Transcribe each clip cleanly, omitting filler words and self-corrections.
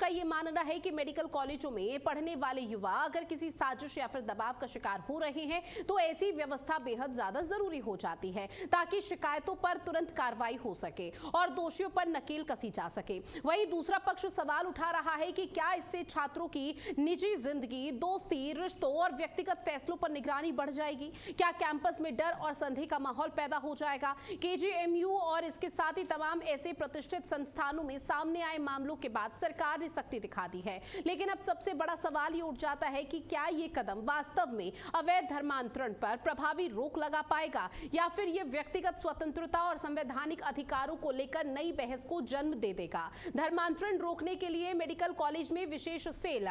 का ये मानना है कि मेडिकल कॉलेजों में पढ़ने वाले युवा अगर किसी साजिश या फिर दबाव का शिकार हो रहे हैं तो ऐसी व्यवस्था बेहद ज्यादा जरूरी हो जाती है ताकि शिकायतों पर तुरंत कार्रवाई हो सके और दोषियों पर नकेल कसी जा सके। वहीं दूसरा पक्ष सवाल उठा रहा है कि क्या इससे छात्रों की निजी जिंदगी, दोस्ती, रिश्तों और व्यक्तिगत फैसलों पर निगरानी बढ़ जाएगी? क्या कैंपस में डर और संदेह का माहौल पैदा हो जाएगा? केजीएमयू और इसके साथ ही तमाम ऐसे प्रतिष्ठित संस्थानों में सामने आए मामलों के बाद सरकार ने सख्ती दिखा दी है, लेकिन अब सबसे बड़ा सवाल ये उठ जाता है कि क्या ये कदम वास्तव में अवैध धर्मांतरण पर प्रभावी रोक लगा पाएगा या फिर ये व्यक्तिगत स्वतंत्रता और संवैधानिक अधिकारों को लेकर नई बहस को जन्म दे देगा? धर्मांतरण रोकने के लिए मेडिकल कॉलेज में विशेष सेल,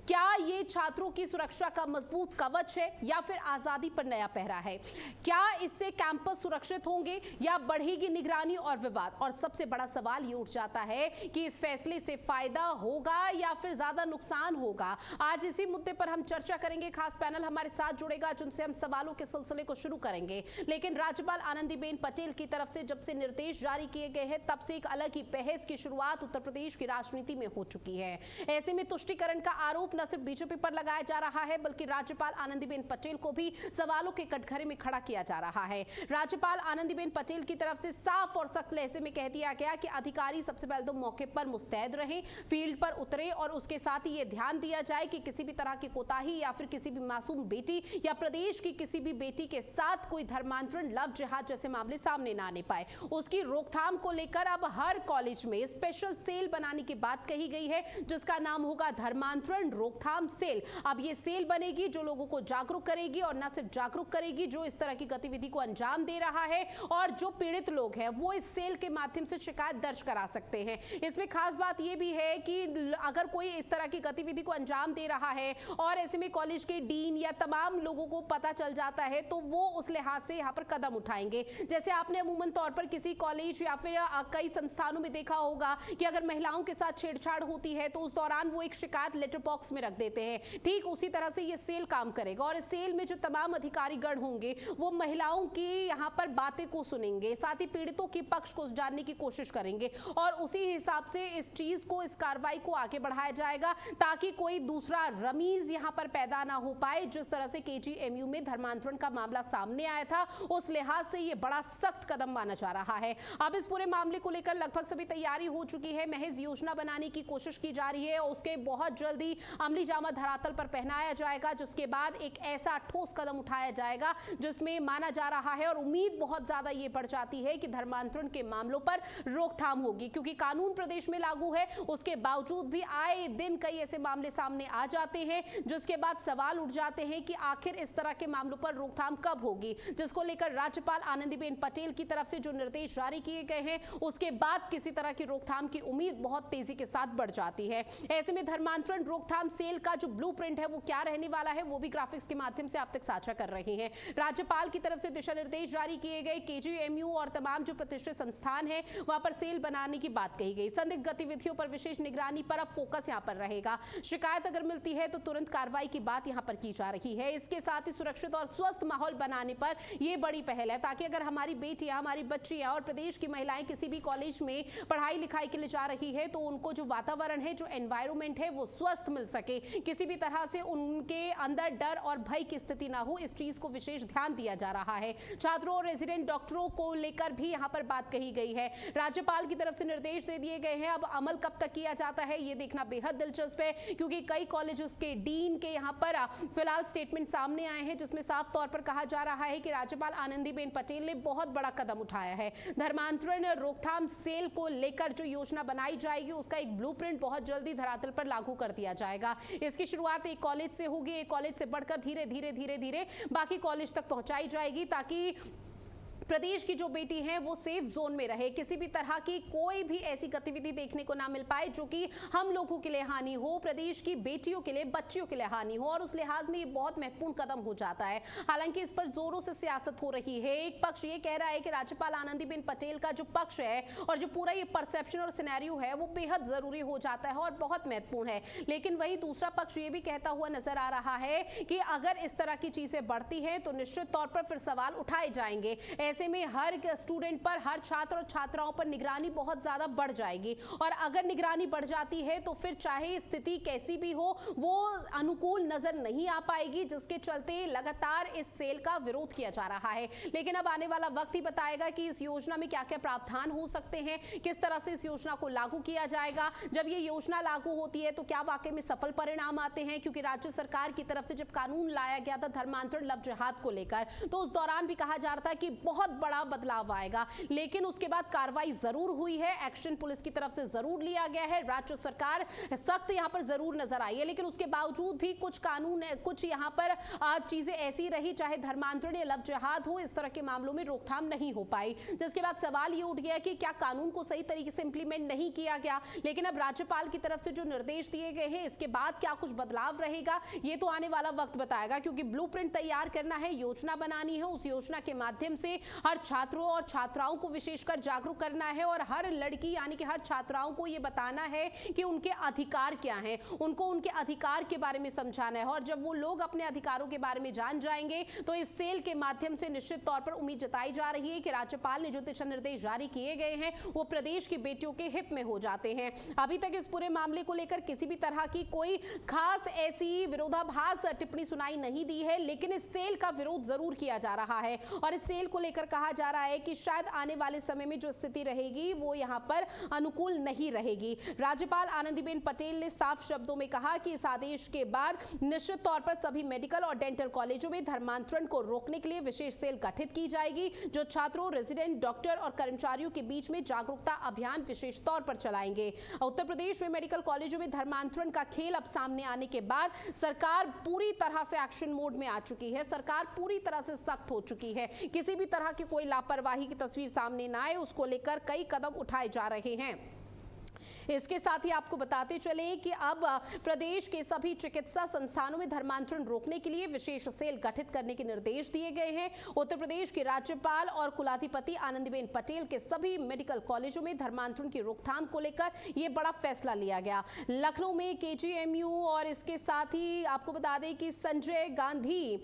क्या ये छात्रों की सुरक्षा का मजबूत कवच है या फिर आजादी पर नया पहरा है? क्या इससे कैंपस सुरक्षित होंगे या बढ़ेगी निगरानी और विवाद? और सबसे बड़ा सवाल ये उठ जाता है कि इस फैसले से फायदा होगा या फिर ज्यादा नुकसान होगा। आज इसी मुद्दे पर हम चर्चा करेंगे। खास पैनल हमारे साथ जुड़ेगा जिनसे हम सवालों के सिलसिले को शुरू करेंगे। लेकिन राज्यपाल आनंदीबेन पटेल की तरफ से जब से निर्देश जारी किए गए हैं तब से एक अलग ही बहस की शुरुआत उत्तर प्रदेश की राजनीति में हो चुकी है। ऐसे में तुष्टीकरण का आरोप न सिर्फ बीजेपी पर लगाया जा रहा है बल्कि राज्यपाल आनंदीबेन पटेल को भी सवालों के कटघरे में खड़ा किया जा रहा है। राज्यपाल आनंदीबेन पटेल की तरफ से साफ और सख्त लहजे में कह दिया गया कि अधिकारी सबसे पहले तो मौके पर मुस्तैद रहें, फील्ड पर उतरे और उसके साथ ही ये ध्यान दिया जाए कि किसी भी तरह की कोताही या फिर किसी भी मासूम बेटी या प्रदेश की किसी भी बेटी के साथ कोई धर्मांतरण, लव जिहाद जैसे मामले सामने ना आने पाए। उसकी रोकथाम को लेकर अब हर कॉलेज में स्पेशल सेल बनाने की बात कही गई है जिसका नाम होगा धर्मांतरण रोकथाम सेल। अब ये सेल बनेगी जो लोगों को जागरूक करेगी और न सिर्फ जागरूक करेगी, जो इस तरह की गतिविधि को अंजाम दे रहा है और जो पीड़ित लोग हैं वो इस सेल के माध्यम से शिकायत दर्ज करा सकते हैं। इसमें खास बात यह भी है कि अगर कोई इस तरह की गतिविधि को अंजाम दे रहा है और ऐसे में कॉलेज के डीन या तमाम लोगों को पता चल जाता है तो वो उस लिहाज से यहाँ पर कदम उठाएंगे। जैसे आपने अमूमन तौर पर किसी कॉलेज या फिर कई संस्थानों में देखा होगा कि अगर महिलाओं के साथ छेड़छाड़ होती है तो उस दौरान वो एक शिकायत लेटर बॉक्स में रख देते हैं। ठीक उसी तरह से ये सेल काम करेगा और इस सेल में जो तमाम अधिकारीगण होंगे वो महिलाओं की यहाँ पर बातें को सुनेंगे, साथ ही पीड़ितों के पक्ष को जानने की कोशिश करेंगे और उसी हिसाब से इस चीज को, इस कार्रवाई को आगे बढ़ाया जाएगा ताकि कोई दूसरा रमीज यहाँ पर पैदा ना हो पाए। जिस तरह से केजीएमयू में धर्मांतरण का मामला सामने आया था उस लिहाज से ये बड़ा सख्त कदम माना जा रहा है। अब इस पूरे मामले को लेकर लगभग सभी तैयारी हो चुकी है, महज योजना बनाने की कोशिश की जा रही है और उसके बहुत जल्दी अमली जामा धरातल पर पहनाया जाएगा, जिसके बाद एक ऐसा ठोस कदम उठाया जाएगा जिसमें माना जा रहा है और उम्मीद बहुत ज्यादा ये बढ़ जाती है कि धर्मांतरण के मामलों पर रोकथाम होगी, क्योंकि कानून प्रदेश में लागू है। उसके बावजूद भी आए दिन कई ऐसे मामले सामने आ जाते हैं जिसके बाद सवाल उठ जाते हैं कि आखिर इस तरह के मामलों पर रोकथाम कब होगी, जिसको लेकर राज्यपाल आनंदीबेन पटेल की तरफ से जो निर्देश जारी किए गए हैं उसके बाद किसी तरह की रोकथाम की उम्मीद बहुत तेजी के साथ बढ़ जाती है। ऐसे में धर्मांतरण रोकथाम सेल का जो ब्लूप्रिंट है वो क्या रहने वाला है वो भी ग्राफिक्स के माध्यम से आप तक साझा कर रहे हैं। राज्यपाल की तरफ से दिशा निर्देश जारी किए गए, केजीएमयू और तमाम जो प्रतिष्ठित संस्थान है वहां पर सेल बनाने की बात कही गई। संदिग्ध गतिविधियों पर विशेष निगरानी पर अब फोकस यहां पर रहेगा। शिकायत अगर मिलती है तो तुरंत कार्रवाई की बात यहां पर की जा रही है। इसके साथ ही सुरक्षित और स्वस्थ माहौल बनाने पर यह बड़ी पहल है ताकि अगर हमारी बेटियां, हमारी बच्चियां और प्रदेश की महिलाएं किसी भी कॉलेज में पढ़ाई लिखाई के लिए जा रही है तो उनको जो वातावरण है, जो एनवायरमेंट है वो स्वस्थ मिल सके, किसी भी तरह से उनके अंदर डर और भय की स्थिति ना हो, इस चीज को विशेष ध्यान दिया जा रहा है। छात्रों और रेजिडेंट डॉक्टरों को लेकर भी यहां पर बात कही गई है। राज्यपाल की तरफ से निर्देश दे दिए गए हैं। अब अमल कब तक किया जाता है ये देखना बेहद दिलचस्प है, क्योंकि कई कॉलेजेस के डीन के यहां पर फिलहाल स्टेटमेंट सामने आए हैं जिसमें साफ तौर पर कहा जा रहा है कि राज्यपाल आनंदीबेन पटेल ने बहुत बड़ा कदम उठाया है। धर्मांतरण रोकथाम सेल को लेकर जो योजना बनाई जाएगी उसका एक ब्लूप्रिंट बहुत जल्दी धरातल पर लागू कर दिया जाएगा। इसकी शुरुआत एक कॉलेज से होगी, एक कॉलेज से बढ़कर धीरे धीरे बाकी कॉलेज तक पहुंचाई जाएगी ताकि प्रदेश की जो बेटी है वो सेफ जोन में रहे, किसी भी तरह की कोई भी ऐसी गतिविधि देखने को ना मिल पाए जो कि हम लोगों के लिए हानि हो, प्रदेश की बेटियों के लिए, बच्चियों के लिए हानि हो। और उस लिहाज में ये बहुत महत्वपूर्ण कदम हो जाता है। हालांकि इस पर जोरों से सियासत हो रही है। एक पक्ष ये कह रहा है कि राज्यपाल आनंदीबेन पटेल का जो पक्ष है और जो पूरा ये परसेप्शन और सिनेरियो है वो बेहद जरूरी हो जाता है और बहुत महत्वपूर्ण है। लेकिन वही दूसरा पक्ष ये भी कहता हुआ नजर आ रहा है कि अगर इस तरह की चीजें बढ़ती हैं तो निश्चित तौर पर फिर सवाल उठाए जाएंगे। ऐसे में हर स्टूडेंट पर, हर छात्र और छात्राओं पर निगरानी बहुत ज्यादा बढ़ जाएगी और अगर निगरानी बढ़ जाती है तो फिर चाहे स्थिति कैसी भी हो वो अनुकूल नजर नहीं आ पाएगी, जिसके चलते लगातार इस सेल का विरोध किया जा रहा है। लेकिन अब आने वाला वक्त ही बताएगा कि इस योजना में क्या क्या प्रावधान हो सकते हैं, किस तरह से इस योजना को लागू किया जाएगा। जब ये योजना लागू होती है तो क्या वाकई में सफल परिणाम आते हैं, क्योंकि राज्य सरकार की तरफ से जब कानून लाया गया था धर्मांतरण लव जिहाद को लेकर तो उस दौरान भी कहा जा रहा था कि बहुत बड़ा बदलाव आएगा, लेकिन उसके बाद कार्रवाई जरूर हुई है, एक्शन पुलिस की तरफ से जरूर लिया गया है, राज्य सरकार सख्त यहां पर जरूर नजर आई है, लेकिन उसके बावजूद भी कुछ कानून, कुछ यहां पर चीजें ऐसी रही, चाहे धर्मांतरण या लव जिहाद हो, इस तरह के मामलों में रोकथाम नहीं हो पाई, जिसके बाद सवाल ये उठ गया कि क्या कानून को सही तरीके से इंप्लीमेंट नहीं किया गया। लेकिन अब राज्यपाल की तरफ से जो निर्देश दिए गए हैं इसके बाद क्या कुछ बदलाव रहेगा ये तो आने वाला वक्त बताएगा, क्योंकि ब्लूप्रिंट तैयार करना है, योजना बनानी है, उस योजना के माध्यम से हर छात्रों और छात्राओं को विशेषकर जागरूक करना है और हर लड़की यानी कि हर छात्राओं को ये बताना है कि उनके अधिकार क्या हैं, उनको उनके अधिकार के बारे में समझाना है। और जब वो लोग अपने अधिकारों के बारे में जान जाएंगे तो इस सेल के माध्यम से निश्चित तौर पर उम्मीद जताई जा रही है कि राज्यपाल ने जो दिशा निर्देश जारी किए गए हैं वो प्रदेश की बेटियों के हित में हो जाते हैं। अभी तक इस पूरे मामले को लेकर किसी भी तरह की कोई खास ऐसी विरोधाभास टिप्पणी सुनाई नहीं दी है, लेकिन इस सेल का विरोध जरूर किया जा रहा है और इस सेल को लेकर कहा जा रहा है कि शायद आने वाले समय में जो स्थिति रहेगी वो यहाँ पर अनुकूल नहीं रहेगी। राज्यपाल आनंदीबेन पटेल ने साफ शब्दों में कहा कि इस आदेश के बाद निश्चित तौर पर सभी मेडिकल और डेंटल कॉलेजों में धर्मांतरण को रोकने के लिए विशेष सेल गठित की जाएगी, जो छात्रों, रेजिडेंट, डॉक्टर और कर्मचारियों के बीच में जागरूकता अभियान विशेष तौर पर चलाएंगे। उत्तर प्रदेश में मेडिकल कॉलेजों में धर्मांतरण का खेल अब सामने आने के बाद सरकार पूरी तरह से एक्शन मोड में आ चुकी है, सरकार पूरी तरह से सख्त हो चुकी है। किसी भी तरह की कोई लापरवाही की तस्वीर सामने ना आए उसको लेकर कई कदम उठाए जा रहे हैं। इसके साथ ही आपको बताते चले कि अब प्रदेश के सभी चिकित्सा संस्थानों में धर्मांतरण रोकने के लिए विशेष सेल गठित करने के निर्देश दिए गए हैं। उत्तर प्रदेश के राज्यपाल और कुलाधिपति आनंदीबेन पटेल के सभी मेडिकल कॉलेजों में धर्मांतरण की रोकथाम को लेकर यह बड़ा फैसला लिया गया। लखनऊ में केजीएमयू और इसके साथ ही आपको बता दें कि संजय गांधी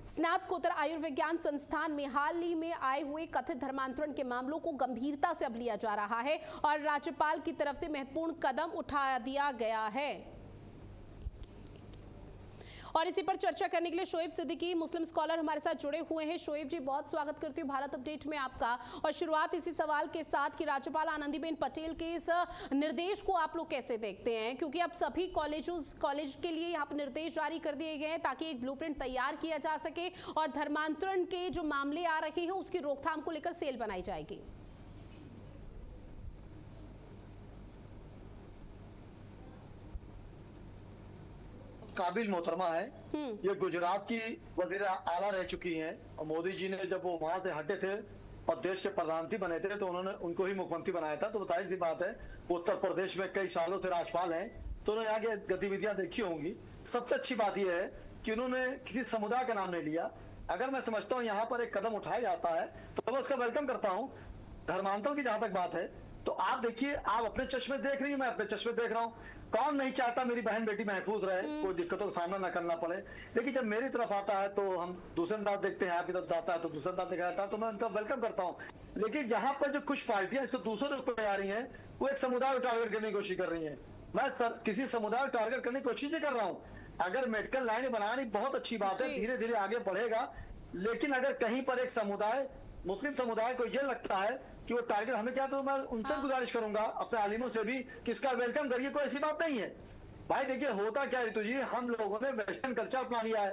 स्नातकोत्तर आयुर्विज्ञान संस्थान में हाल ही में आए हुए कथित धर्मांतरण के मामलों को गंभीरता से अब लिया जा रहा है और राज्यपाल की तरफ से महत्वपूर्ण कदम उठा दिया गया है। और इसी पर चर्चा करने के लिए शोएब सिद्दीकी मुस्लिम स्कॉलर हमारे साथ जुड़े हुए हैं। शोएब जी, बहुत स्वागत करती हूँ भारत अपडेट में आपका। और शुरुआत इसी सवाल के साथ कि राज्यपाल आनंदीबेन पटेल के इस निर्देश को आप लोग कैसे देखते हैं, क्योंकि अब सभी कॉलेज के लिए यहाँ पर निर्देश जारी कर दिए गए हैं ताकि एक ब्लूप्रिंट तैयार किया जा सके और धर्मांतरण के जो मामले आ रहे हैं उसकी रोकथाम को लेकर सेल बनाई जाएगी। काबिल मोहतरमा है, ये गुजरात की वजीर आला रह चुकी हैं और मोदी जी ने जब वो वहां से हटे थे और देश के प्रधानमंत्री बने थे तो उन्होंने उनको ही मुख्यमंत्री बनाया था। तो बताइए सी बात है, उत्तर प्रदेश में कई सालों से राज्यपाल हैं तो उन्होंने यहाँ की गतिविधियां देखी होंगी। सबसे अच्छी बात यह है कि उन्होंने किसी समुदाय का नाम नहीं लिया। अगर मैं समझता हूँ यहाँ पर एक कदम उठाया जाता है तो मैं उसका वेलकम करता हूँ। धर्मांतरण की जहां तक बात है तो आप देखिए, आप अपने चश्मे देख रही है, मैं अपने चश्मे देख रहा हूँ। कौन नहीं चाहता मेरी बहन बेटी महफूज रहे, कोई दिक्कतों का सामना ना करना पड़े। लेकिन जब मेरी तरफ आता है तो हम दूसरे अंदाज देखते हैं, आपकी तरफ जाता है तो दूसरा अंदाज देखा जाता है, तो मैं उनका वेलकम करता हूँ। लेकिन जहां पर जो कुछ पार्टियां इसको दूसरे रूप में आ रही हैं वो एक समुदाय को टारगेट करने की कोशिश कर रही है। मैं किसी समुदाय को टारगेट करने की कोशिश नहीं कर रहा हूँ। अगर मेडिकल लाइन बनानी बहुत अच्छी बात है, धीरे धीरे आगे बढ़ेगा। लेकिन अगर कहीं पर एक समुदाय, मुस्लिम समुदाय को यह लगता है कि वो टारगेट हमें क्या, तो मैं उनसे गुजारिश करूंगा अपने आलिमों से भी कि इसका वेलकम करिए, कोई ऐसी बात नहीं है। भाई देखिए, होता क्या ऋतु जी, हम लोगों ने वेस्टर्न कल्चर अपना लिया है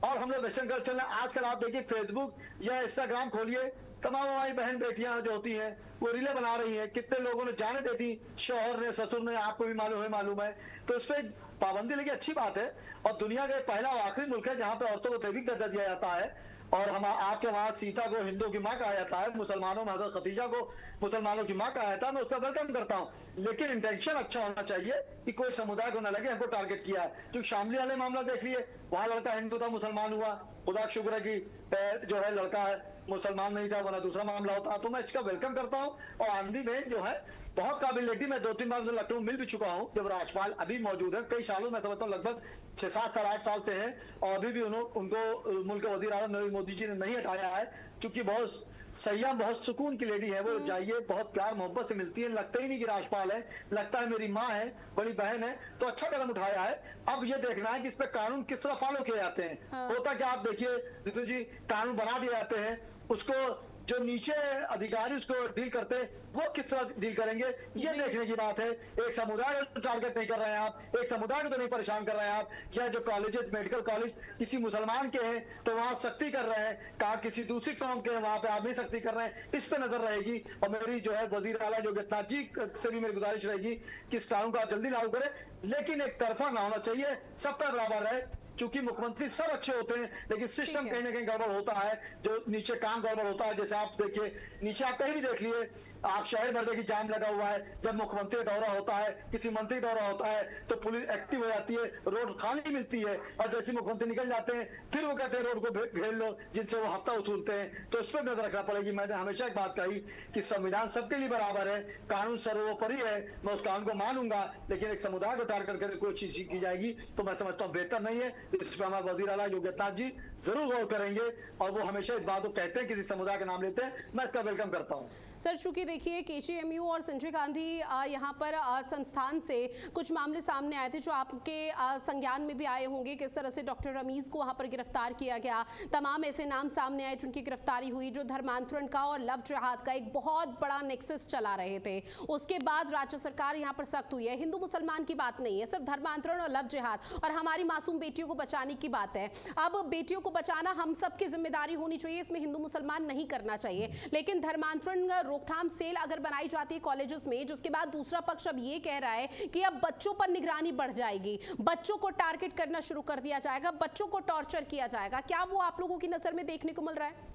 और हम लोग वेस्टर्न कल्चर में आजकल आप देखिए फेसबुक या इंस्टाग्राम खोलिए, तमाम हमारी बहन बेटियां जो होती हैं वो रीलें बना रही हैं। कितने लोगों ने जाने दे दी, शौहर ने, ससुर ने, आपको भी मालूम है। तो इस पर पाबंदी लगी, अच्छी बात है। और दुनिया का पहला और आखिरी मुल्क है जहां पर औरतों को दैविक दर्जा दिया जाता है। और हम आपके वहां सीता को हिंदुओं की मां कहा जाता है, मुसलमानों में हजरत खदीजा को मुसलमानों की मां कहा जाता है। मैं उसका वेलकम करता हूं, लेकिन इंटेंशन अच्छा होना चाहिए कि कोई समुदाय को न लगे हमको टारगेट किया है। क्योंकि शामली वाले मामला देख लिए, वहां लड़का हिंदू था, मुसलमान हुआ, खुदा शुक्र है कि जो है लड़का है मुसलमान नहीं था, वरना दूसरा मामला होता। तो मैं इसका वेलकम करता हूँ। और आनंदीबेन जो है बहुत काबिल लेडी, मैं 2-3 बार उनसे लखनऊ मिल भी चुका हूँ जब राज्यपाल अभी मौजूद है। कई सालों, मैं समझता हूँ लगभग 6-7 साल 8 साल से हैं, और अभी भी उनको मुल्क के वजीर आज़म नरेंद्र मोदी जी ने नहीं हटाया है, क्योंकि बहुत संयम, बहुत सुकून की लेडी है वो। जाइए, बहुत प्यार मोहब्बत से मिलती है, लगता ही नहीं कि राज्यपाल है, लगता है मेरी माँ है, बड़ी बहन है। तो अच्छा कदम उठाया है। अब ये देखना है कि इस पे कानून किस तरह फॉलो किए जाते हैं। होता क्या, आप देखिए ऋतु जी, कानून बना दिए जाते हैं, उसको जो नीचे अधिकारी उसको डील करते हैं वो किस तरह डील करेंगे, ये देखने की बात है। एक समुदाय को टारगेट नहीं कर रहे हैं आप, एक समुदाय को तो नहीं परेशान कर रहे हैं आप। या जो कॉलेजेस, मेडिकल कॉलेज किसी मुसलमान के हैं तो वहां सख्ती कर रहे हैं, कहा किसी दूसरी कौम के हैं वहां पे आदमी सख्ती कर रहे हैं, इस पे नजर रहेगी। और मेरी जो है वजीर आला योगेश जी से भी मेरी गुजारिश रहेगी कि इस कानून को आप जल्दी लागू करें, लेकिन एक तरफा ना होना चाहिए, सबका बराबर रहे। क्योंकि मुख्यमंत्री सब अच्छे होते हैं, लेकिन सिस्टम कहीं ना कहीं गड़बड़ होता है, जो नीचे काम गड़बड़ होता है। जैसे आप देखिए, नीचे आप कहीं भी देख लिए, आप शहर भर देखिए जाम लगा हुआ है। जब मुख्यमंत्री दौरा होता है, किसी मंत्री दौरा होता है, तो पुलिस एक्टिव हो जाती है, रोड खाली मिलती है, और जैसे मुख्यमंत्री निकल जाते हैं फिर वो कहते हैं रोड को घेर लो, जिनसे वो हफ्ता वसूलते हैं। तो इस पर नजर रखना पड़ेगी। मैंने हमेशा एक बात कही कि संविधान सबके लिए बराबर है, कानून सर्वोपरि है, मैं उस कानून को मानूंगा, लेकिन एक समुदाय को टारगेट करके कोई चीज की जाएगी तो मैं समझता हूँ बेहतर नहीं है। इस पर हमारे वजीर आला योगेश जी जरूर गौर करेंगे, और वो हमेशा इस बात को कहते हैं, किसी समुदाय का नाम लेते हैं, मैं इसका वेलकम करता हूं। सर, चूंकि देखिए केजीएमयू और संजय गांधी यहाँ पर संस्थान से कुछ मामले सामने आए थे जो आपके संज्ञान में भी आए होंगे, किस तरह से डॉक्टर रमीज को वहाँ पर गिरफ्तार किया गया, तमाम ऐसे नाम सामने आए जिनकी गिरफ्तारी हुई, जो धर्मांतरण का और लव जिहाद का एक बहुत बड़ा नेक्सस चला रहे थे। उसके बाद राज्य सरकार यहाँ पर सख्त हुई है। हिंदू मुसलमान की बात नहीं है, सिर्फ धर्मांतरण और लव जिहाद और हमारी मासूम बेटियों को बचाने की बात है। अब बेटियों को बचाना हम सबकी जिम्मेदारी होनी चाहिए, इसमें हिंदू मुसलमान नहीं करना चाहिए। लेकिन धर्मांतरण रोकथाम सेल अगर बनाई जाती है कॉलेजेस में, जिसके बाद दूसरा पक्ष अब ये कह रहा है कि अब बच्चों पर निगरानी बढ़ जाएगी, बच्चों को टारगेट करना शुरू कर दिया जाएगा, बच्चों को टॉर्चर किया जाएगा, क्या वो आप लोगों की नजर में देखने को मिल रहा है?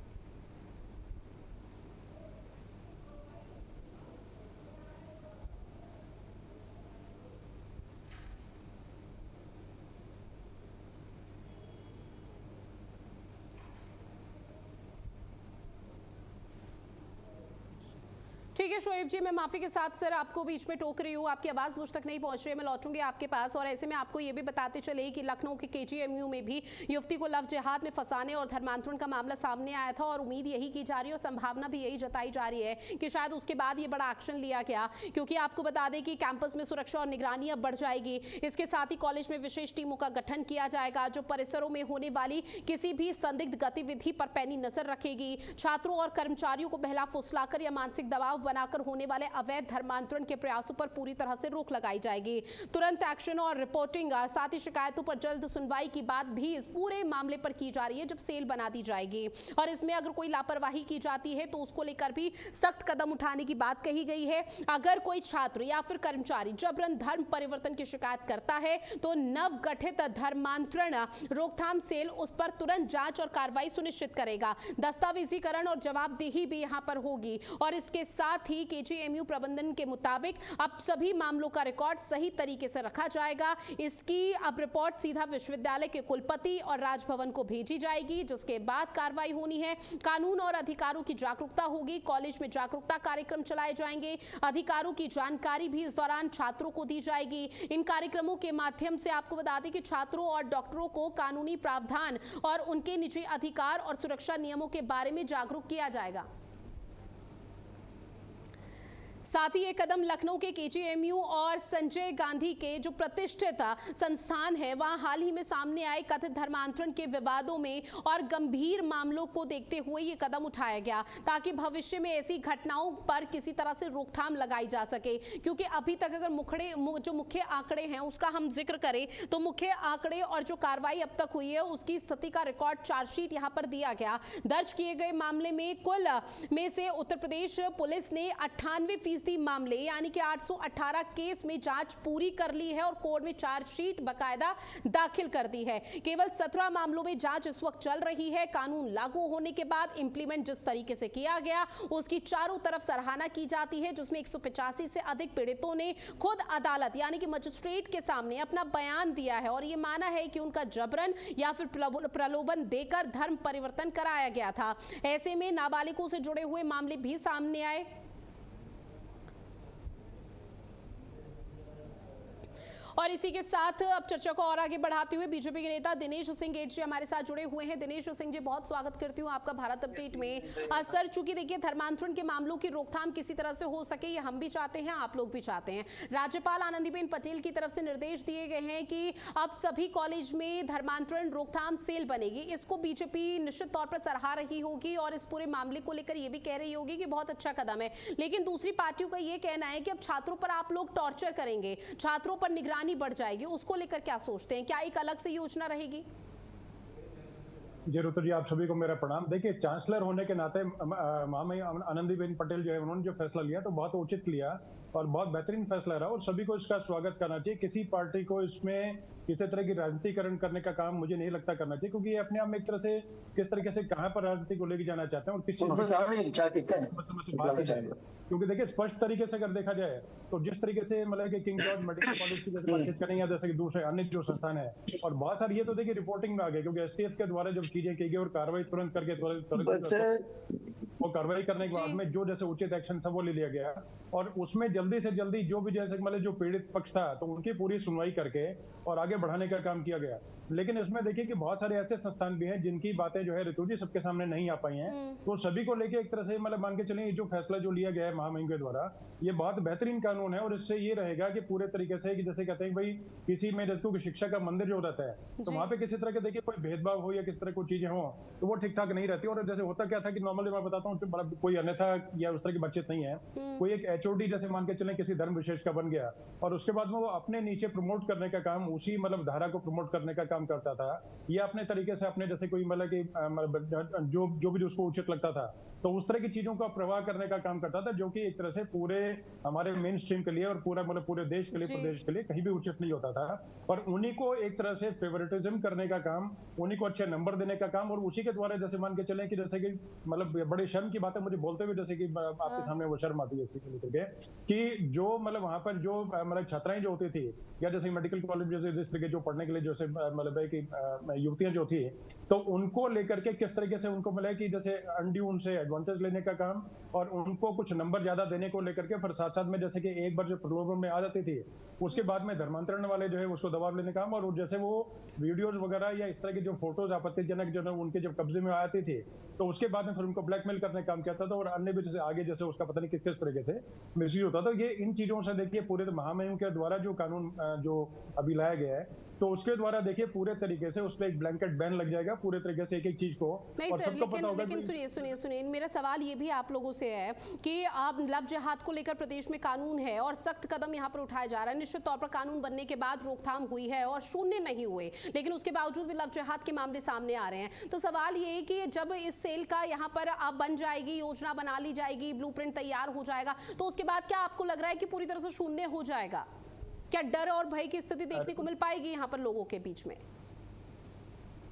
ठीक है शोएब जी, मैं माफी के साथ सर आपको बीच में टोक रही हूँ, आपकी आवाज़ मुझ तक नहीं पहुँच रही है, मैं लौटूंगी आपके पास। और ऐसे में आपको ये भी बताते चले कि लखनऊ के केजीएमयू में भी युवती को लव जिहाद में फंसाने और धर्मांतरण का मामला सामने आया था, और उम्मीद यही की जा रही है और संभावना भी यही जताई जा रही है कि शायद उसके बाद ये बड़ा एक्शन लिया गया। क्योंकि आपको बता दें कि कैंपस में सुरक्षा और निगरानी अब बढ़ जाएगी। इसके साथ ही कॉलेज में विशेष टीमों का गठन किया जाएगा, जो परिसरों में होने वाली किसी भी संदिग्ध गतिविधि पर पैनी नजर रखेगी। छात्रों और कर्मचारियों को बहला फुसलाकर या मानसिक दबाव बनाकर होने वाले अवैध धर्मांतरण के प्रयासों पर पूरी तरह से रोक लगाई जाएगी। तुरंत एक्शन और रिपोर्टिंग, साथ ही शिकायतों पर जल्द सुनवाई की बात भी इस पूरे मामले पर की जा रही है, जब सेल बना दी जाएगी। और इसमें अगर कोई लापरवाही की जाती है तो उसको लेकर भी सख्त कदम उठाने की बात कही गई है। अगर कोई छात्र या फिर कर्मचारी जबरन धर्म परिवर्तन की शिकायत करता है तो नव गठित धर्मांतरण रोकथाम सेल उस पर तुरंत जांच और कार्रवाई सुनिश्चित करेगा। दस्तावेजीकरण और जवाबदेही भी यहां पर होगी। और इसके साथ ही केजीएमयू प्रबंधन के मुताबिक अब सभी मामलों का रिकॉर्ड सही तरीके से रखा जाएगा। इसकी अब रिपोर्ट सीधा विश्वविद्यालय के कुलपति और राजभवन को भेजी जाएगी, जिसके बाद कार्रवाई होनी है। कानून और अधिकारों की जागरूकता होगी, कॉलेज में जागरूकता कार्यक्रम चलाए जाएंगे, अधिकारों की जानकारी भी इस दौरान छात्रों को दी जाएगी। इन कार्यक्रमों के माध्यम से आपको बता दें कि छात्रों और डॉक्टरों को कानूनी प्रावधान और उनके निजी अधिकार और सुरक्षा नियमों के बारे में जागरूक किया जाएगा। साथ ही ये कदम लखनऊ के केजीएमयू और संजय गांधी के जो प्रतिष्ठित संस्थान है वहां हाल ही में सामने आए कथित धर्मांतरण के विवादों में और गंभीर मामलों को देखते हुए ये कदम उठाया गया, ताकि भविष्य में ऐसी घटनाओं पर किसी तरह से रोकथाम लगाई जा सके। क्योंकि अभी तक अगर जो मुख्य आंकड़े हैं उसका हम जिक्र करें तो मुख्य आंकड़े और जो कार्रवाई अब तक हुई है उसकी स्थिति का रिकॉर्ड चार्जशीट यहाँ पर दिया गया। दर्ज किए गए मामले में कुल में से उत्तर प्रदेश पुलिस ने 98% मामले यानी कि 818 केस में जांच पूरी कर ली है और कोर्ट में चार्जशीट बकायदा दाखिल कर दी है। केवल 17 मामलों में जांच इस वक्त चल रही है। कानून लागू होने के बाद इंप्लीमेंट जिस तरीके से किया गया उसकी चारों तरफ सराहना की जाती है, जिसमें 185 से अधिक पीड़ितों ने खुद अदालत यानी कि मजिस्ट्रेट के सामने अपना बयान दिया है और ये माना है कि उनका जबरन या फिर प्रलोभन देकर धर्म परिवर्तन कराया गया था। ऐसे में नाबालिगों से जुड़े हुए मामले भी सामने आए। और इसी के साथ अब चर्चा को और आगे बढ़ाते हुए बीजेपी के नेता दिनेश सिंह गेट जी हमारे साथ जुड़े हुए हैं। दिनेश सिंह जी, बहुत स्वागत करती हूँ आपका भारत अपडेट में। सर, चूंकि देखिए धर्मांतरण के मामलों की रोकथाम किसी तरह से हो सके, ये हम भी चाहते हैं, आप लोग भी चाहते हैं। राज्यपाल आनंदीबेन पटेल की तरफ से निर्देश दिए गए हैं कि अब सभी कॉलेज में धर्मांतरण रोकथाम सेल बनेगी। इसको बीजेपी निश्चित तौर पर सराहा रही होगी और इस पूरे मामले को लेकर ये भी कह रही होगी कि बहुत अच्छा कदम है। लेकिन दूसरी पार्टियों का ये कहना है कि अब छात्रों पर आप लोग टॉर्चर करेंगे, छात्रों पर निगरानी बढ़ जाएगी, उसको लेकर क्या सोचते हैं? क्या एक अलग से योजना रहेगी? जी ऋतु जी, आप सभी को मेरा प्रणाम। देखिए, चांसलर होने के नाते महामहिम आनंदीबेन पटेल जो है, उन्होंने जो फैसला लिया तो बहुत उचित लिया और बहुत बेहतरीन फैसला रहा और सभी को इसका स्वागत करना चाहिए। किसी पार्टी को इसमें किसी तरह की राजनीतिकरण करने का काम मुझे नहीं लगता करना चाहिए, क्योंकि ये अपने आप में एक तरह से किस तरीके से कहां पर राजनीति को लेकर जाना चाहते हैं और किस क्योंकि देखिए स्पष्ट तरीके से अगर देखा जाए तो जिस तरीके से मतलब कि किंग जॉर्ज मेडिकल कॉलेज की जैसे बातचीत करेंगे या जैसे कि दूसरे अन्य जो संस्थान है और बहुत सारी ये तो देखिए रिपोर्टिंग में आ गए, क्योंकि एसटीएफ के द्वारा जब चीजें की गई और कार्रवाई तुरंत करके वो कार्रवाई करने के बाद में जो जैसे उचित एक्शन सब वो ले लिया गया और उसमें जल्दी से जल्दी जो भी जैसे मतलब जो पीड़ित पक्ष था तो उनकी पूरी सुनवाई करके और आगे बढ़ाने का काम किया गया। लेकिन इसमें देखिए कि बहुत सारे ऐसे संस्थान भी हैं जिनकी बातें जो है ऋतु जी सबके सामने नहीं आ पाई हैं, तो सभी को लेके एक तरह से मतलब मान के चलें जो फैसला जो लिया गया है महामहिम के द्वारा, ये बहुत बेहतरीन कानून है और इससे ये रहेगा कि पूरे तरीके से कि जैसे कहते हैं भाई किसी में जैसे शिक्षा का मंदिर जो रहता है तो वहां पे किसी तरह के देखिए कोई भेदभाव हो या किस तरह की चीजें हो तो वो ठीक ठाक नहीं रहती। और जैसे होता क्या था कि नॉर्मली मैं बताता हूँ, कोई अन्यथा या उस तरह की बातचीत नहीं है, कोई एक एचओडी जैसे मान के चले किसी धर्म विशेष का बन गया और उसके बाद में वो अपने नीचे प्रमोट करने का काम, उसी मतलब धारा को प्रमोट करने का काम करता था या अपने तरीके से अपने जैसे कोई मतलब कि जो भी उसको उचित लगता था तो उस तरह की चीजों का प्रवाह करने का काम करता था, जो कि एक तरह से पूरे हमारे मेन स्ट्रीम के लिए और पूरा मतलब पूरे देश के लिए प्रदेश के लिए कहीं भी उचित नहीं होता था। और उन्हीं को एक तरह से फेवरेटिज्म करने का काम, उन्हीं को अच्छे नंबर देने का काम और उसी के द्वारा जैसे मान के चले कि जैसे कि मतलब बड़े शर्म की बात है मुझे बोलते हुए, जैसे कि आपके सामने वो शर्म आती है कि जो मतलब वहां पर जो मतलब छात्राएं जो होती थी या जैसे मेडिकल कॉलेज जैसे जिस तरीके जो पढ़ने के लिए जैसे मतलब है कि युवतियां जो थी तो उनको लेकर के किस तरीके से उनको मिला कि जैसे अनड्यू उनसे एडवांटेज लेने का काम और उनको कुछ नंबर ज्यादा देने को लेकर के फिर साथ साथ में जैसे कि एक बार जो प्रलोभन में आ जाती थी उसके बाद में धर्मांतरण वाले जो है उसको दबाव लेने का काम और जैसे वो वीडियोज वगैरह या इस तरह की जो फोटोज आपत्तिजनक जो है उनके जब कब्जे में आती थी तो उसके बाद में फिर उनको ब्लैकमेल करने का काम किया था और अन्य भी जैसे आगे जैसे उसका पता नहीं किस किस तरीके से मिसयूज होता था। ये इन चीजों से देखिए पूरे महामहिम के द्वारा जो कानून जो अभी लाया गया है तो उसके द्वारा देखिए पूरे तरीके से उस पर एक ब्लैंकेट बैन लग जाएगा पूरे तरीके से एक एक चीज को। नहीं सर, लेकिन सुनिए मेरा सवाल ये भी आप लोगों से है कि आप लव जिहाद को लेकर प्रदेश में कानून है और सख्त कदम यहाँ पर उठाया जा रहा है। निश्चित तौर पर कानून बनने के बाद रोकथाम हुई है और शून्य नहीं हुए, लेकिन उसके बावजूद भी लव जिहाद के मामले सामने आ रहे हैं। तो सवाल ये है कि जब इस सेल का यहाँ पर अब बन जाएगी, योजना बना ली जाएगी, ब्लूप्रिंट तैयार हो जाएगा, तो उसके बाद क्या आपको लग रहा है कि पूरी तरह से शून्य हो जाएगा? क्या डर और भय की स्थिति देखने को मिल पाएगी यहाँ पर लोगों के बीच में?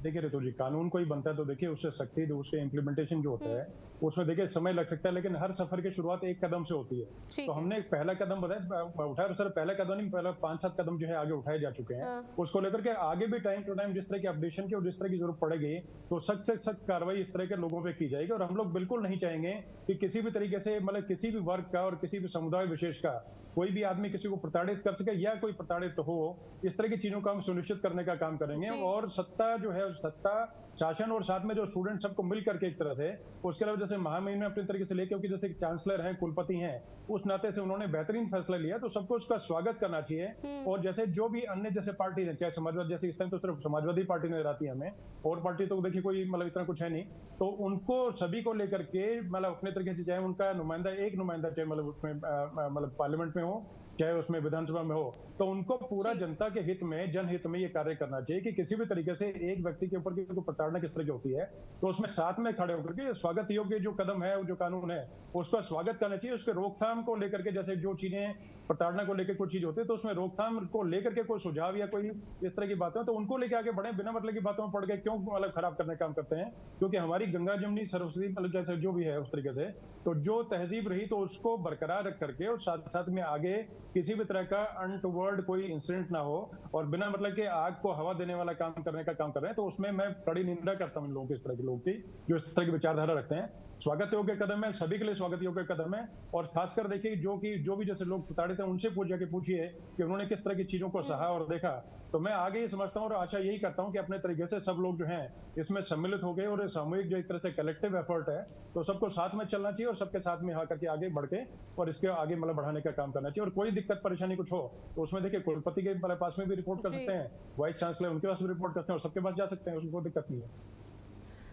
देखिए ऋतु जी, कानून कोई बनता है तो देखिए उससे सख्ती जो उसके इम्प्लीमेंटेशन जो होता है उसमें देखिए समय लग सकता है, लेकिन हर सफर की शुरुआत एक कदम से होती है। तो हमने एक पहला कदम उठाया, सर पहला कदम नहीं, पहला 5-7 कदम जो है आगे उठाए जा चुके हैं। उसको लेकर के आगे भी टाइम टू टाइम जिस तरह की अपडेशन की और जिस तरह की जरूरत पड़ेगी तो सख्त से सख्त कार्रवाई इस तरह के लोगों पे की जाएगी। और हम लोग बिल्कुल नहीं चाहेंगे कि किसी भी तरीके से मतलब किसी भी वर्ग का और किसी भी समुदाय विशेष का कोई भी आदमी किसी को प्रताड़ित कर सके या कोई प्रताड़ित हो, इस तरह की चीजों का हम सुनिश्चित करने का काम करेंगे। और सत्ता जो है, सत्ता शासन और साथ में जो स्टूडेंट सबको मिल करके एक तरह से, उसके अलावा जैसे महामहिम ने अपने तरीके से लेके, क्योंकि जैसे चांसलर हैं, कुलपति हैं, उस नाते से उन्होंने बेहतरीन फैसला लिया तो सबको उसका स्वागत करना चाहिए। और जैसे जो भी अन्य जैसे पार्टी है, चाहे समाजवादी, जैसे इस टाइम तो सिर्फ समाजवादी पार्टी नजर आती है हमें, और पार्टी तो देखिए कोई मतलब इतना कुछ है नहीं, तो उनको सभी को लेकर के मतलब अपने तरीके से, चाहे उनका नुमाइंदा एक नुमाइंदा चाहे मतलब उसमें मतलब पार्लियामेंट में हो चाहे उसमें विधानसभा में हो, तो उनको पूरा जनता के हित में, जनहित में ये कार्य करना चाहिए कि किसी भी तरीके से एक व्यक्ति के ऊपर की प्रताड़ना किस तरह की होती है तो उसमें साथ में खड़े होकर के स्वागत योग्य जो कदम है, जो कानून है, उसका स्वागत करना चाहिए। उसके रोकथाम को लेकर के, जैसे जो चीजें प्रताड़ना को लेकर कोई चीज होती है तो उसमें रोकथाम को लेकर के कोई सुझाव या कोई इस तरह की बातें तो उनको लेकर आगे बढ़े, बिना मतलब की बातों में पड़ के क्यों मतलब खराब करने का काम करते हैं। क्योंकि हमारी गंगा जमुनी सरस्वती मतलब जैसे जो भी है उस तरीके से, तो जो तहजीब रही तो उसको बरकरार रख करके और साथ साथ में आगे किसी भी तरह का अनटुवर्ड कोई इंसिडेंट ना हो और बिना मतलब के आग को हवा देने वाला काम करने का काम कर रहे हैं, तो उसमें मैं कड़ी निंदा करता हूं इन लोगों की, इस तरह के लोगों की जो इस तरह की विचारधारा रखते हैं। स्वागत योग्य कदम है, सभी के लिए स्वागत योग्य कदम है। और खासकर देखिए जो भी जैसे लोग प्रताड़ित रहे थे उनसे जाके पूछिए कि उन्होंने किस तरह की चीजों को सहा और देखा। तो मैं आगे ये समझता हूँ और आशा यही करता हूँ कि अपने तरीके से सब लोग जो हैं इसमें सम्मिलित हो गए, और ये सामूहिक जो एक तरह से कलेक्टिव एफर्ट है, तो सबको साथ में चलना चाहिए और सबके साथ में यहाँ करके आगे बढ़ के और इसके आगे मतलब बढ़ाने का काम करना चाहिए। और कोई दिक्कत परेशानी कुछ हो तो उसमें देखिए कुलपति के पास में भी रिपोर्ट कर सकते हैं, वाइस चांसलर उनके पास भी रिपोर्ट करते हैं, और सबके पास जा सकते हैं, उसमें कोई दिक्कत नहीं है।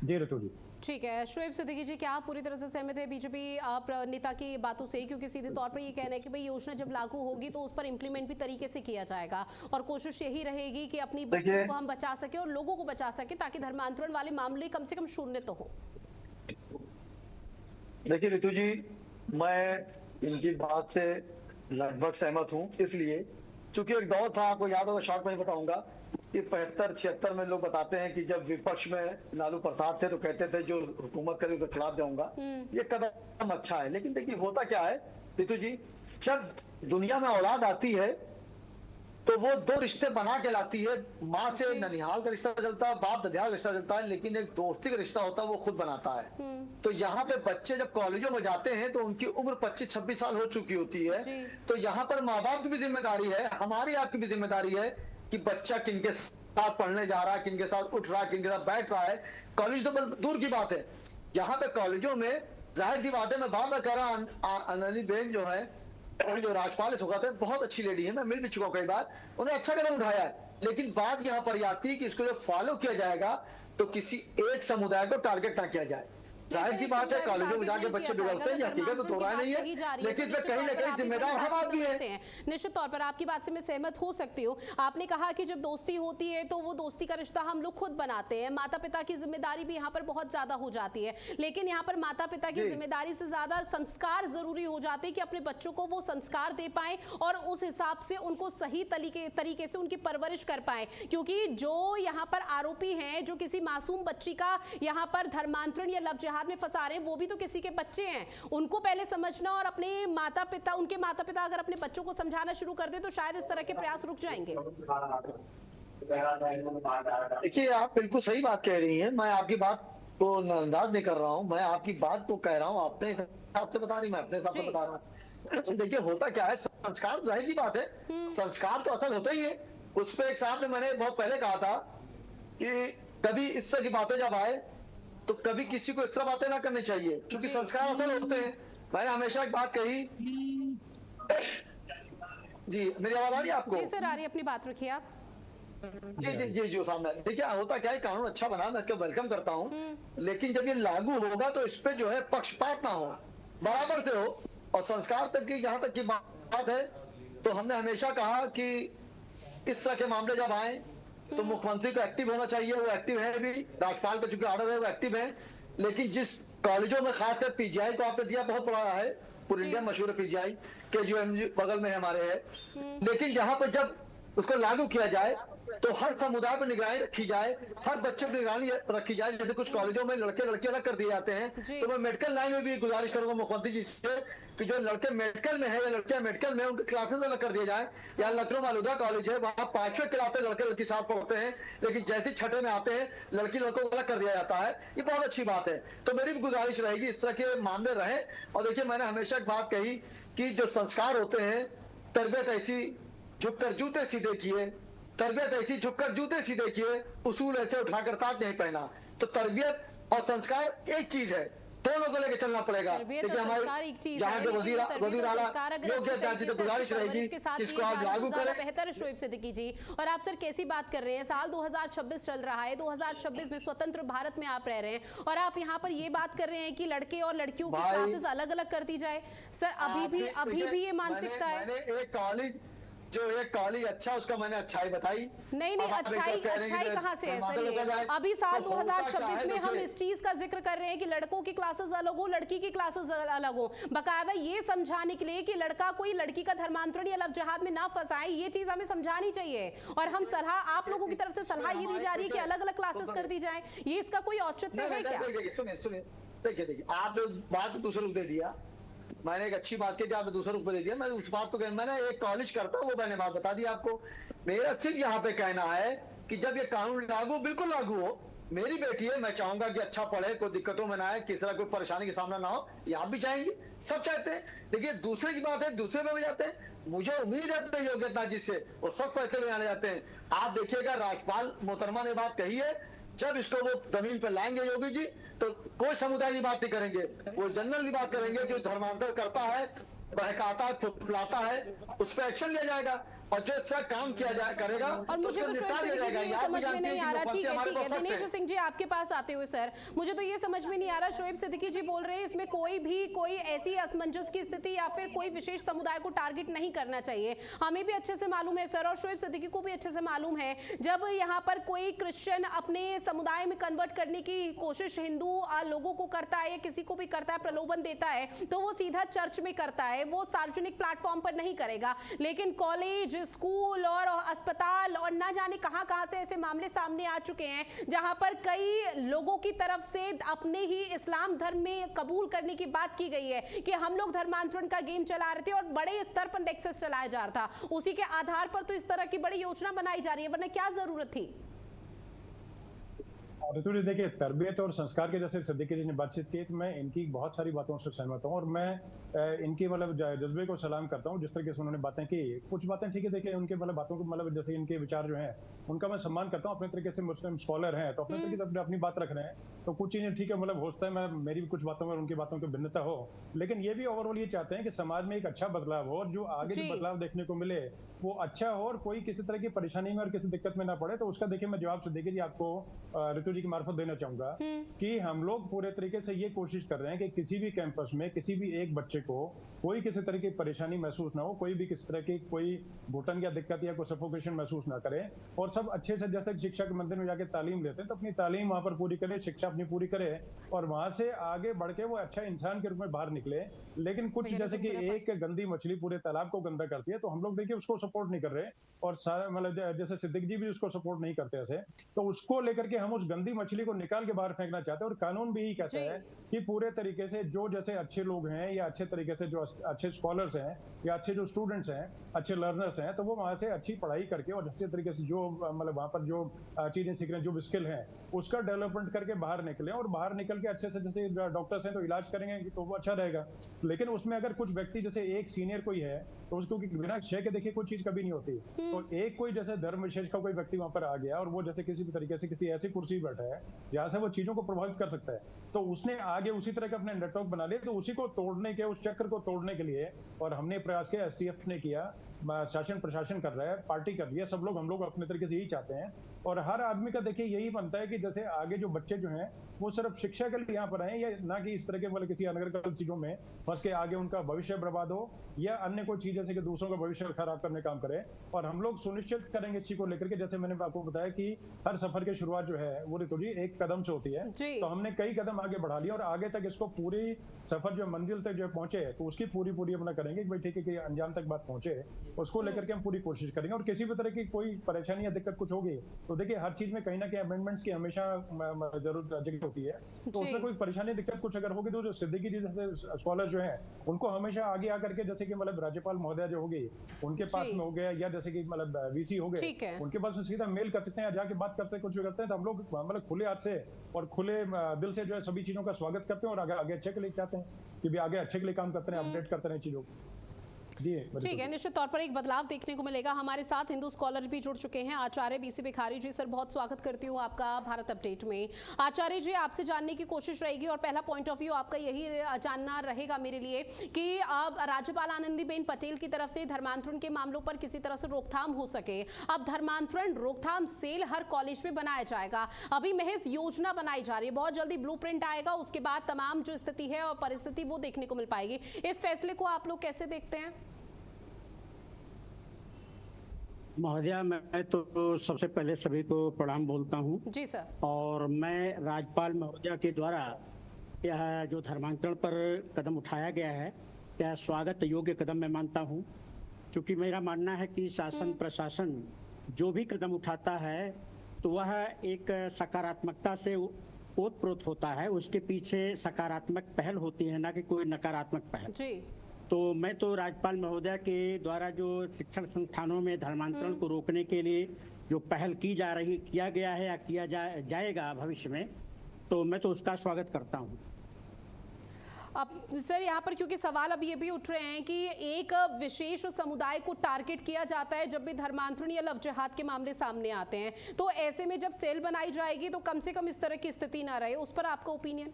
जी ऋतु जी। ठीक है, शोएब सिद्दीकी जी, क्या आप पूरी तरह से सहमत है बीजेपी आप नेता की बातों से? क्योंकि सीधे तौर पर ये कहना है कि भाई योजना जब लागू होगी तो उस पर इम्प्लीमेंट भी तरीके से किया जाएगा, और कोशिश यही रहेगी कि अपनी बच्चों को हम बचा सके और लोगों को बचा सके, ताकि धर्मांतरण वाले मामले कम से कम शून्य तो हो। देखिए ऋतु जी, मैं इनकी बात से लगभग सहमत हूँ, इसलिए चूंकि एक दौर था, आपको याद होगा, शॉर्ट में बताऊंगा कि 75-76 में लोग बताते हैं कि जब विपक्ष में लालू प्रसाद थे तो कहते थे जो हुकूमत करे उसके खिलाफ जाऊंगा। ये कदम अच्छा है, लेकिन देखिए होता क्या है ऋतु जी, जब दुनिया में औलाद आती है तो वो दो रिश्ते बना के लाती है। माँ से ननिहाल का रिश्ता चलता है, बाप ददियाल का रिश्ता चलता है, लेकिन एक दोस्ती का रिश्ता होता है वो खुद बनाता है। तो यहाँ पे बच्चे जब कॉलेजों में जाते हैं तो उनकी उम्र 25-26 साल हो चुकी होती है। तो यहाँ पर माँ बाप की भी जिम्मेदारी है, हमारी आपकी भी जिम्मेदारी है कि बच्चा किनके साथ पढ़ने जा रहा है, किनके साथ उठ रहा है, किनके साथ बैठ रहा है। कॉलेज तो दूर की बात है, यहाँ पे कॉलेजों में जाहिर सी बात है, मैं बार बार कह रहा हूँ, अननी बेन जो है, जो राज्यपाल इस वक्त है, बहुत अच्छी लेडी है, मैं मिल भी चुका हूं कई बार, उन्होंने अच्छा कदम उठाया है। लेकिन बात यहाँ पर आती है कि इसको जब फॉलो किया जाएगा तो किसी एक समुदाय को टारगेट ना किया जाए। जाहिर सी बात है कॉलेजों में जाके बच्चे बिगड़ते हैं, हकीकत तो तोड़ा नहीं है, लेकिन इसमें कहीं ना कहीं जिम्मेदार हम आदमी हैं। निश्चित तौर पर आपकी बात से मैं सहमत हो सकती हूँ। आपने कहा कि जब दोस्ती होती है तो वो दोस्ती का रिश्ता हम लोग खुद बनाते हैं, माता पिता की जिम्मेदारी भी यहाँ पर बहुत ज्यादा हो जाती है, लेकिन यहाँ पर माता पिता की जिम्मेदारी से ज्यादा संस्कार जरूरी हो जाते हैं कि अपने बच्चों को वो संस्कार दे पाए और उस हिसाब से उनको सही तरीके से उनकी परवरिश कर पाए। क्योंकि जो यहाँ पर आरोपी हैं, जो किसी मासूम बच्ची का यहाँ पर धर्मांतरण या लव जिहाद में फंसा रहे हैं, वो भी तो किसी के बच्चे हैं। उनको पहले समझना, और अपने माता पिता, उनके माता पिता अगर अपने बच्चों को समझाना शुरू कर दे तो शायद इस तरह के प्रयास रुक जाएंगे। देखिए आप बिल्कुल सही बात कह रही हैं, मैं आपकी बात को नजरअंदाज नहीं कर रहा हूं, मैं आपकी बात को कह रहा हूं, अपने हिसाब से बता रही, मैं अपने हिसाब से बता रहा हूँ। देखिए होता क्या है, संस्कार जाहिर सी बात है, संस्कार तो असल होता ही है। उस पर एक साहब ने मैंने बहुत पहले कहा था कि कभी इस तरह की बातें जब आए तो कभी किसी को इस तरह बातें ना करनी चाहिए, क्योंकि संस्कार असल होते हैं। मैंने हमेशा एक बात कही। जी मेरी आवाज आ रही है आपको? जी सर आ रही है, अपनी बात रखिए आप। जी जी जी जो सामने देखिए होता क्या है, कानून अच्छा बना, मैं इसका वेलकम करता हूँ, लेकिन जब ये लागू होगा तो इस पे जो है पक्षपात ना हो, बराबर से हो। और संस्कार तक की जहां तक की बात है तो हमने हमेशा कहा कि इस तरह के मामले जब आए तो मुख्यमंत्री को एक्टिव होना चाहिए, वो एक्टिव है भी, राज्यपाल का चूंकि ऑर्डर है वो एक्टिव है। लेकिन जिस कॉलेजों में खासकर पीजीआई को आपने दिया, बहुत बड़ा है, पूरी इंडिया मशहूर है पीजीआई, केजीएम बगल में है हमारे है, लेकिन जहां पर जब उसको लागू किया जाए तो हर समुदाय पर निगरानी रखी जाए, हर बच्चे पर निगरानी रखी जाए। जैसे कुछ कॉलेजों में लड़के लड़के अलग कर दिए जाते हैं, तो मैं मेडिकल लाइन में भी गुजारिश करूंगा मुख्यमंत्री जी से कि जो लड़के मेडिकल में है या लड़कियां मेडिकल में, उनके क्लासेस अलग कर दिए जाए। या लखनऊ मालूदा कॉलेज है, वहां 5वें क्लास में लड़के लड़की साथ पढ़ते हैं, लेकिन जैसे 6ठे में आते हैं लड़की लड़कों को अलग कर दिया जाता है। ये बहुत अच्छी बात है, तो मेरी भी गुजारिश रहेगी इस तरह के मामले रहे। और देखिए मैंने हमेशा एक बात कही कि जो संस्कार होते हैं, तरबियत ऐसी झुककर जूते सीधे किए, तरबियत ऐसी झुककर जूते सीधे किए, उसूल ऐसे उठाकर ताज नहीं पहना। तो तरबियत और संस्कार एक चीज है, दोनों को लेकर चलना पड़ेगा। देखिए हमारे जहाँ से वजीर आला योग्य जांच तो गुजारिश रहेगी कि इसको आप लागू करें। बेहतर है शोएब सिद्दीकी जी। और आप सर कैसी बात कर रहे हैं, साल 2026 चल रहा है, 2026 में स्वतंत्र भारत में आप रह रहे हैं और आप यहाँ पर ये बात कर रहे हैं कि लड़के और लड़कियों की क्लासेस अलग अलग कर दी जाए। सर अभी भी ये मानसिकता है। मैंने एक कॉलेज जो एक कॉलेज अच्छा, उसका मैंने अच्छाई बताई। नहीं अच्छाई कहाँ से है सर? ये अभी साल 2026 में हम इस चीज का जिक्र कर रहे हैं कि लड़कों की क्लासेस अलग हो, लड़की की क्लासेस अलग हो, बकायदा ये समझाने के लिए कि लड़का कोई लड़की का धर्मांतरण या लव जिहाद में ना फंसाए। ये चीज हमें समझानी चाहिए और हम सलाह, आप लोगों की तरफ से सलाह ये दी जा रही है कि अलग अलग क्लासेस कर दी जाए। ये इसका कोई औचित्य है क्या? सुनिए देखिए आप बात दूसरे रूप दे दिया, मैंने एक अच्छी बात की थी, आपने दूसरा रूप दे दिया। मैं उस बात को मैंने एक कॉलेज करता हूँ, वो मैंने बात बता दी आपको। मेरा सिर्फ यहाँ पे कहना है कि जब ये कानून लागू, बिल्कुल लागू हो, मेरी बेटी है, मैं चाहूंगा कि अच्छा पढ़े, कोई दिक्कतों में ना आए, किसी तरह कोई परेशानी का सामना ना हो, ये आप भी चाहेंगे, सब चाहते हैं। देखिए दूसरे की बात है, दूसरे पे भी जाते हैं। मुझे उम्मीद है अपने योग्यता जिससे वो सब फैसले लेने जाते हैं। आप देखिएगा राज्यपाल मोहतरमा ने बात कही है, जब इसको वो जमीन पर लाएंगे योगी जी, तो कोई समुदाय की बात नहीं करेंगे, वो जनरल की बात करेंगे कि धर्मांतर करता है, बहकाता है, फुसलाता है, उस पर एक्शन लिया जाएगा और जो इसका काम किया जाए करेगा। और मुझे तो शोएब सिद्दीकी जी ये समझ में नहीं आ रहा, ठीक है दिनेश सिंह जी आपके पास आते हुए सर, मुझे तो ये समझ में नहीं आ रहा, शोएब सिद्दीकी जी बोल रहे हैं इसमें कोई ऐसी असमंजस की स्थिति या फिर कोई विशेष समुदाय को टारगेट नहीं करना चाहिए। हमें भी अच्छे से मालूम है सर, और शोएब सिद्दीकी को भी अच्छे से मालूम है, जब यहाँ पर कोई क्रिश्चियन अपने समुदाय में कन्वर्ट करने की कोशिश हिंदू लोगों को करता है या किसी को भी करता है, प्रलोभन देता है, तो वो सीधा चर्च में करता है, वो सार्वजनिक प्लेटफॉर्म पर नहीं करेगा। लेकिन कॉलेज, स्कूल और अस्पताल और ना जाने कहां से ऐसे मामले सामने आ चुके हैं जहां पर कई लोगों की तरफ से अपने ही इस्लाम धर्म में कबूल करने की बात की गई है कि हम लोग धर्मांतरण का गेम चला रहे थे और बड़े स्तर पर नेक्सस चलाया जा रहा था, उसी के आधार पर तो इस तरह की बड़ी योजना बनाई जा रही है, वरना क्या जरूरत थी। ऋतु जी देखिए, तरबियत और संस्कार के जैसे सिद्दीकी जी ने बातचीत की, तो मैं इनकी बहुत सारी बातों से सहमत हूँ और मैं इनकी मतलब जज्बे को सलाम करता हूँ जिस तरीके से उन्होंने बातें की। कुछ बातें ठीक है, देखिए उनके मतलब बातों को मतलब जैसे इनके विचार जो हैं उनका मैं सम्मान करता हूँ, अपने तरीके से मुस्लिम स्कॉलर हैं तो अपने तरीके से अपनी बात रख रहे हैं, तो कुछ चीजें ठीक है, मतलब हो सकता है मैं मेरी भी कुछ बातों में उनकी बातों की भिन्नता हो, लेकिन ये भी ओवरऑल ये चाहते हैं कि समाज में एक अच्छा बदलाव हो और जो आगे जो बदलाव देखने को मिले वो अच्छा हो और कोई किसी तरह की परेशानी में और किसी दिक्कत में ना पड़े। तो उसका देखिए मैं जवाब सिद्दीकी जी आपको ऋतु जी की मार्फत देना चाहूंगा कि हम लोग पूरे तरीके से ये कोशिश कर रहे हैं कि किसी भी कैंपस में किसी भी एक बच्चे को कोई किसी तरह की परेशानी महसूस ना हो, कोई भी किसी तरह की कोई घुटन या दिक्कत या कोई सफोकेशन महसूस ना करे और सब अच्छे से जैसे शिक्षा के मंदिर में जाके तालीम लेते हैं तो अपनी तालीम वहां पर पूरी करे, शिक्षा अपनी पूरी करे और वहां से आगे बढ़ के वो अच्छा इंसान के रूप में बाहर निकले। लेकिन कुछ जैसे कि एक गंदी मछली पूरे तालाब को गंदा करती है तो हम लोग देखिए उसको सपोर्ट नहीं कर रहे और मतलब जैसे सिद्दीकी जी भी उसको सपोर्ट नहीं करते ऐसे, तो उसको लेकर के हम उस गंदी मछली को निकाल के बाहर फेंकना चाहते हैं और कानून भी यही कहता है कि पूरे तरीके से जो जैसे अच्छे लोग हैं या अच्छे तरीके से जो अच्छे स्कॉलर्स हैं या अच्छे जो स्टूडेंट्स हैं, अच्छे लर्नर्स हैं, तो वो वहां से अच्छी पढ़ाई करके और अच्छे तरीके से जो मतलब वहां पर जो चीजें सीख रहे हैं, जो भी स्किल है उसका डेवलपमेंट करके बाहर निकले और बाहर निकल के अच्छे से जैसे डॉक्टर्स हैं तो इलाज करेंगे तो वो अच्छा रहेगा। लेकिन उसमें अगर कुछ व्यक्ति जैसे एक सीनियर कोई है तो उसको बिना क्षय के देखिए कोई चीज कभी नहीं होती, तो एक कोई जैसे धर्म विशेष का कोई व्यक्ति वहां पर आ गया और वो जैसे किसी भी तरीके से किसी ऐसी कुर्सी बैठा है जहां से वो चीजों को प्रभावित कर सकता है, तो उसने आगे उसी तरह के अपने नेटवर्क बना लिए, तो उसी को तोड़ने के, उस चक्र को तोड़ने के लिए और हमने प्रयास किया, एसटीएफ ने किया, शासन प्रशासन कर रहा है, पार्टी कर रही है, सब लोग हम लोग अपने तरीके से यही चाहते हैं और हर आदमी का देखिए यही बनता है कि जैसे आगे जो बच्चे जो हैं वो सिर्फ शिक्षा के लिए यहाँ पर आए या ना कि इस तरह के मतलब किसी अनर्गल चीजों में फंस के आगे उनका भविष्य बर्बाद हो या अन्य कोई चीज जैसे कि दूसरों का भविष्य खराब करने काम करे। और हम लोग सुनिश्चित करेंगे इस चीज को लेकर के, जैसे मैंने आपको बताया कि हर सफर की शुरुआत जो है वो ऋतु जी एक कदम से होती है, तो हमने कई कदम आगे बढ़ा लिया और आगे तक इसको पूरी सफर जो मंजिल तक जो पहुंचे तो उसकी पूरी अपना करेंगे भाई ठीक है कि अंजाम तक बात पहुंचे, उसको लेकर के हम पूरी कोशिश करेंगे और किसी भी तरह की कोई परेशानी या दिक्कत कुछ होगी तो देखिए हर चीज में कहीं ना कहीं अमेंडमेंट्स की हमेशा जरूरत जगह होती है, तो उसमें कोई परेशानी दिक्कत कुछ अगर होगी तो जो सिद्दीकी जी जैसे स्कॉलर जो हैं उनको हमेशा आगे आकर के जैसे कि मतलब राज्यपाल महोदया जो होगी उनके पास में हो गया या जैसे कि मतलब वीसी हो गए उनके पास सीधा मेल कर सकते हैं, जाके बात कर सकते हैं, कुछ भी करते हैं, तो हम लोग मतलब खुले हाथ से और खुले दिल से जो है सभी चीजों का स्वागत करते हैं और आगे अच्छे के लिए चाहते हैं कि भी आगे अच्छे के लिए काम करते हैं, अपडेट करते रहे चीजों को। ठीक है, निश्चित तौर पर एक बदलाव देखने को मिलेगा। हमारे साथ हिंदू स्कॉलर भी जुड़ चुके हैं, आचार्य बीसी भिखारी जी। सर बहुत स्वागत करती हूँ आपका भारत अपडेट में। आचार्य जी आपसे जानने की कोशिश रहेगी और पहला पॉइंट ऑफ व्यू आपका यही जानना रहेगा मेरे लिए कि अब राज्यपाल आनंदीबेन पटेल की तरफ से धर्मांतरण के मामलों पर किसी तरह से रोकथाम हो सके, अब धर्मांतरण रोकथाम सेल हर कॉलेज में बनाया जाएगा। अभी महज योजना बनाई जा रही है, बहुत जल्दी ब्लूप्रिंट आएगा, उसके बाद तमाम जो स्थिति है और परिस्थिति वो देखने को मिल पाएगी। इस फैसले को आप लोग कैसे देखते हैं? महोदया, मैं तो सबसे पहले सभी को प्रणाम बोलता हूं। जी सर। और मैं राज्यपाल महोदया के द्वारा यह जो धर्मांतरण पर कदम उठाया गया है यह स्वागत योग्य कदम मैं मानता हूं, क्योंकि मेरा मानना है कि शासन प्रशासन जो भी कदम उठाता है तो वह एक सकारात्मकता से ओतप्रोत होता है, उसके पीछे सकारात्मक पहल होती है, ना कि कोई नकारात्मक पहल। जी। तो मैं तो राज्यपाल महोदय के द्वारा जो शिक्षण संस्थानों में धर्मांतरण को रोकने के लिए जो पहल किया गया है या किया जाएगा भविष्य में, तो मैं तो उसका स्वागत करता हूँ। अब सर यहाँ पर क्योंकि सवाल अब ये भी उठ रहे हैं कि एक विशेष समुदाय को टारगेट किया जाता है जब भी धर्मांतरण या लव जिहाद के मामले सामने आते हैं, तो ऐसे में जब सेल बनाई जाएगी तो कम से कम इस तरह की स्थिति ना रहे, उस पर आपका ओपिनियन?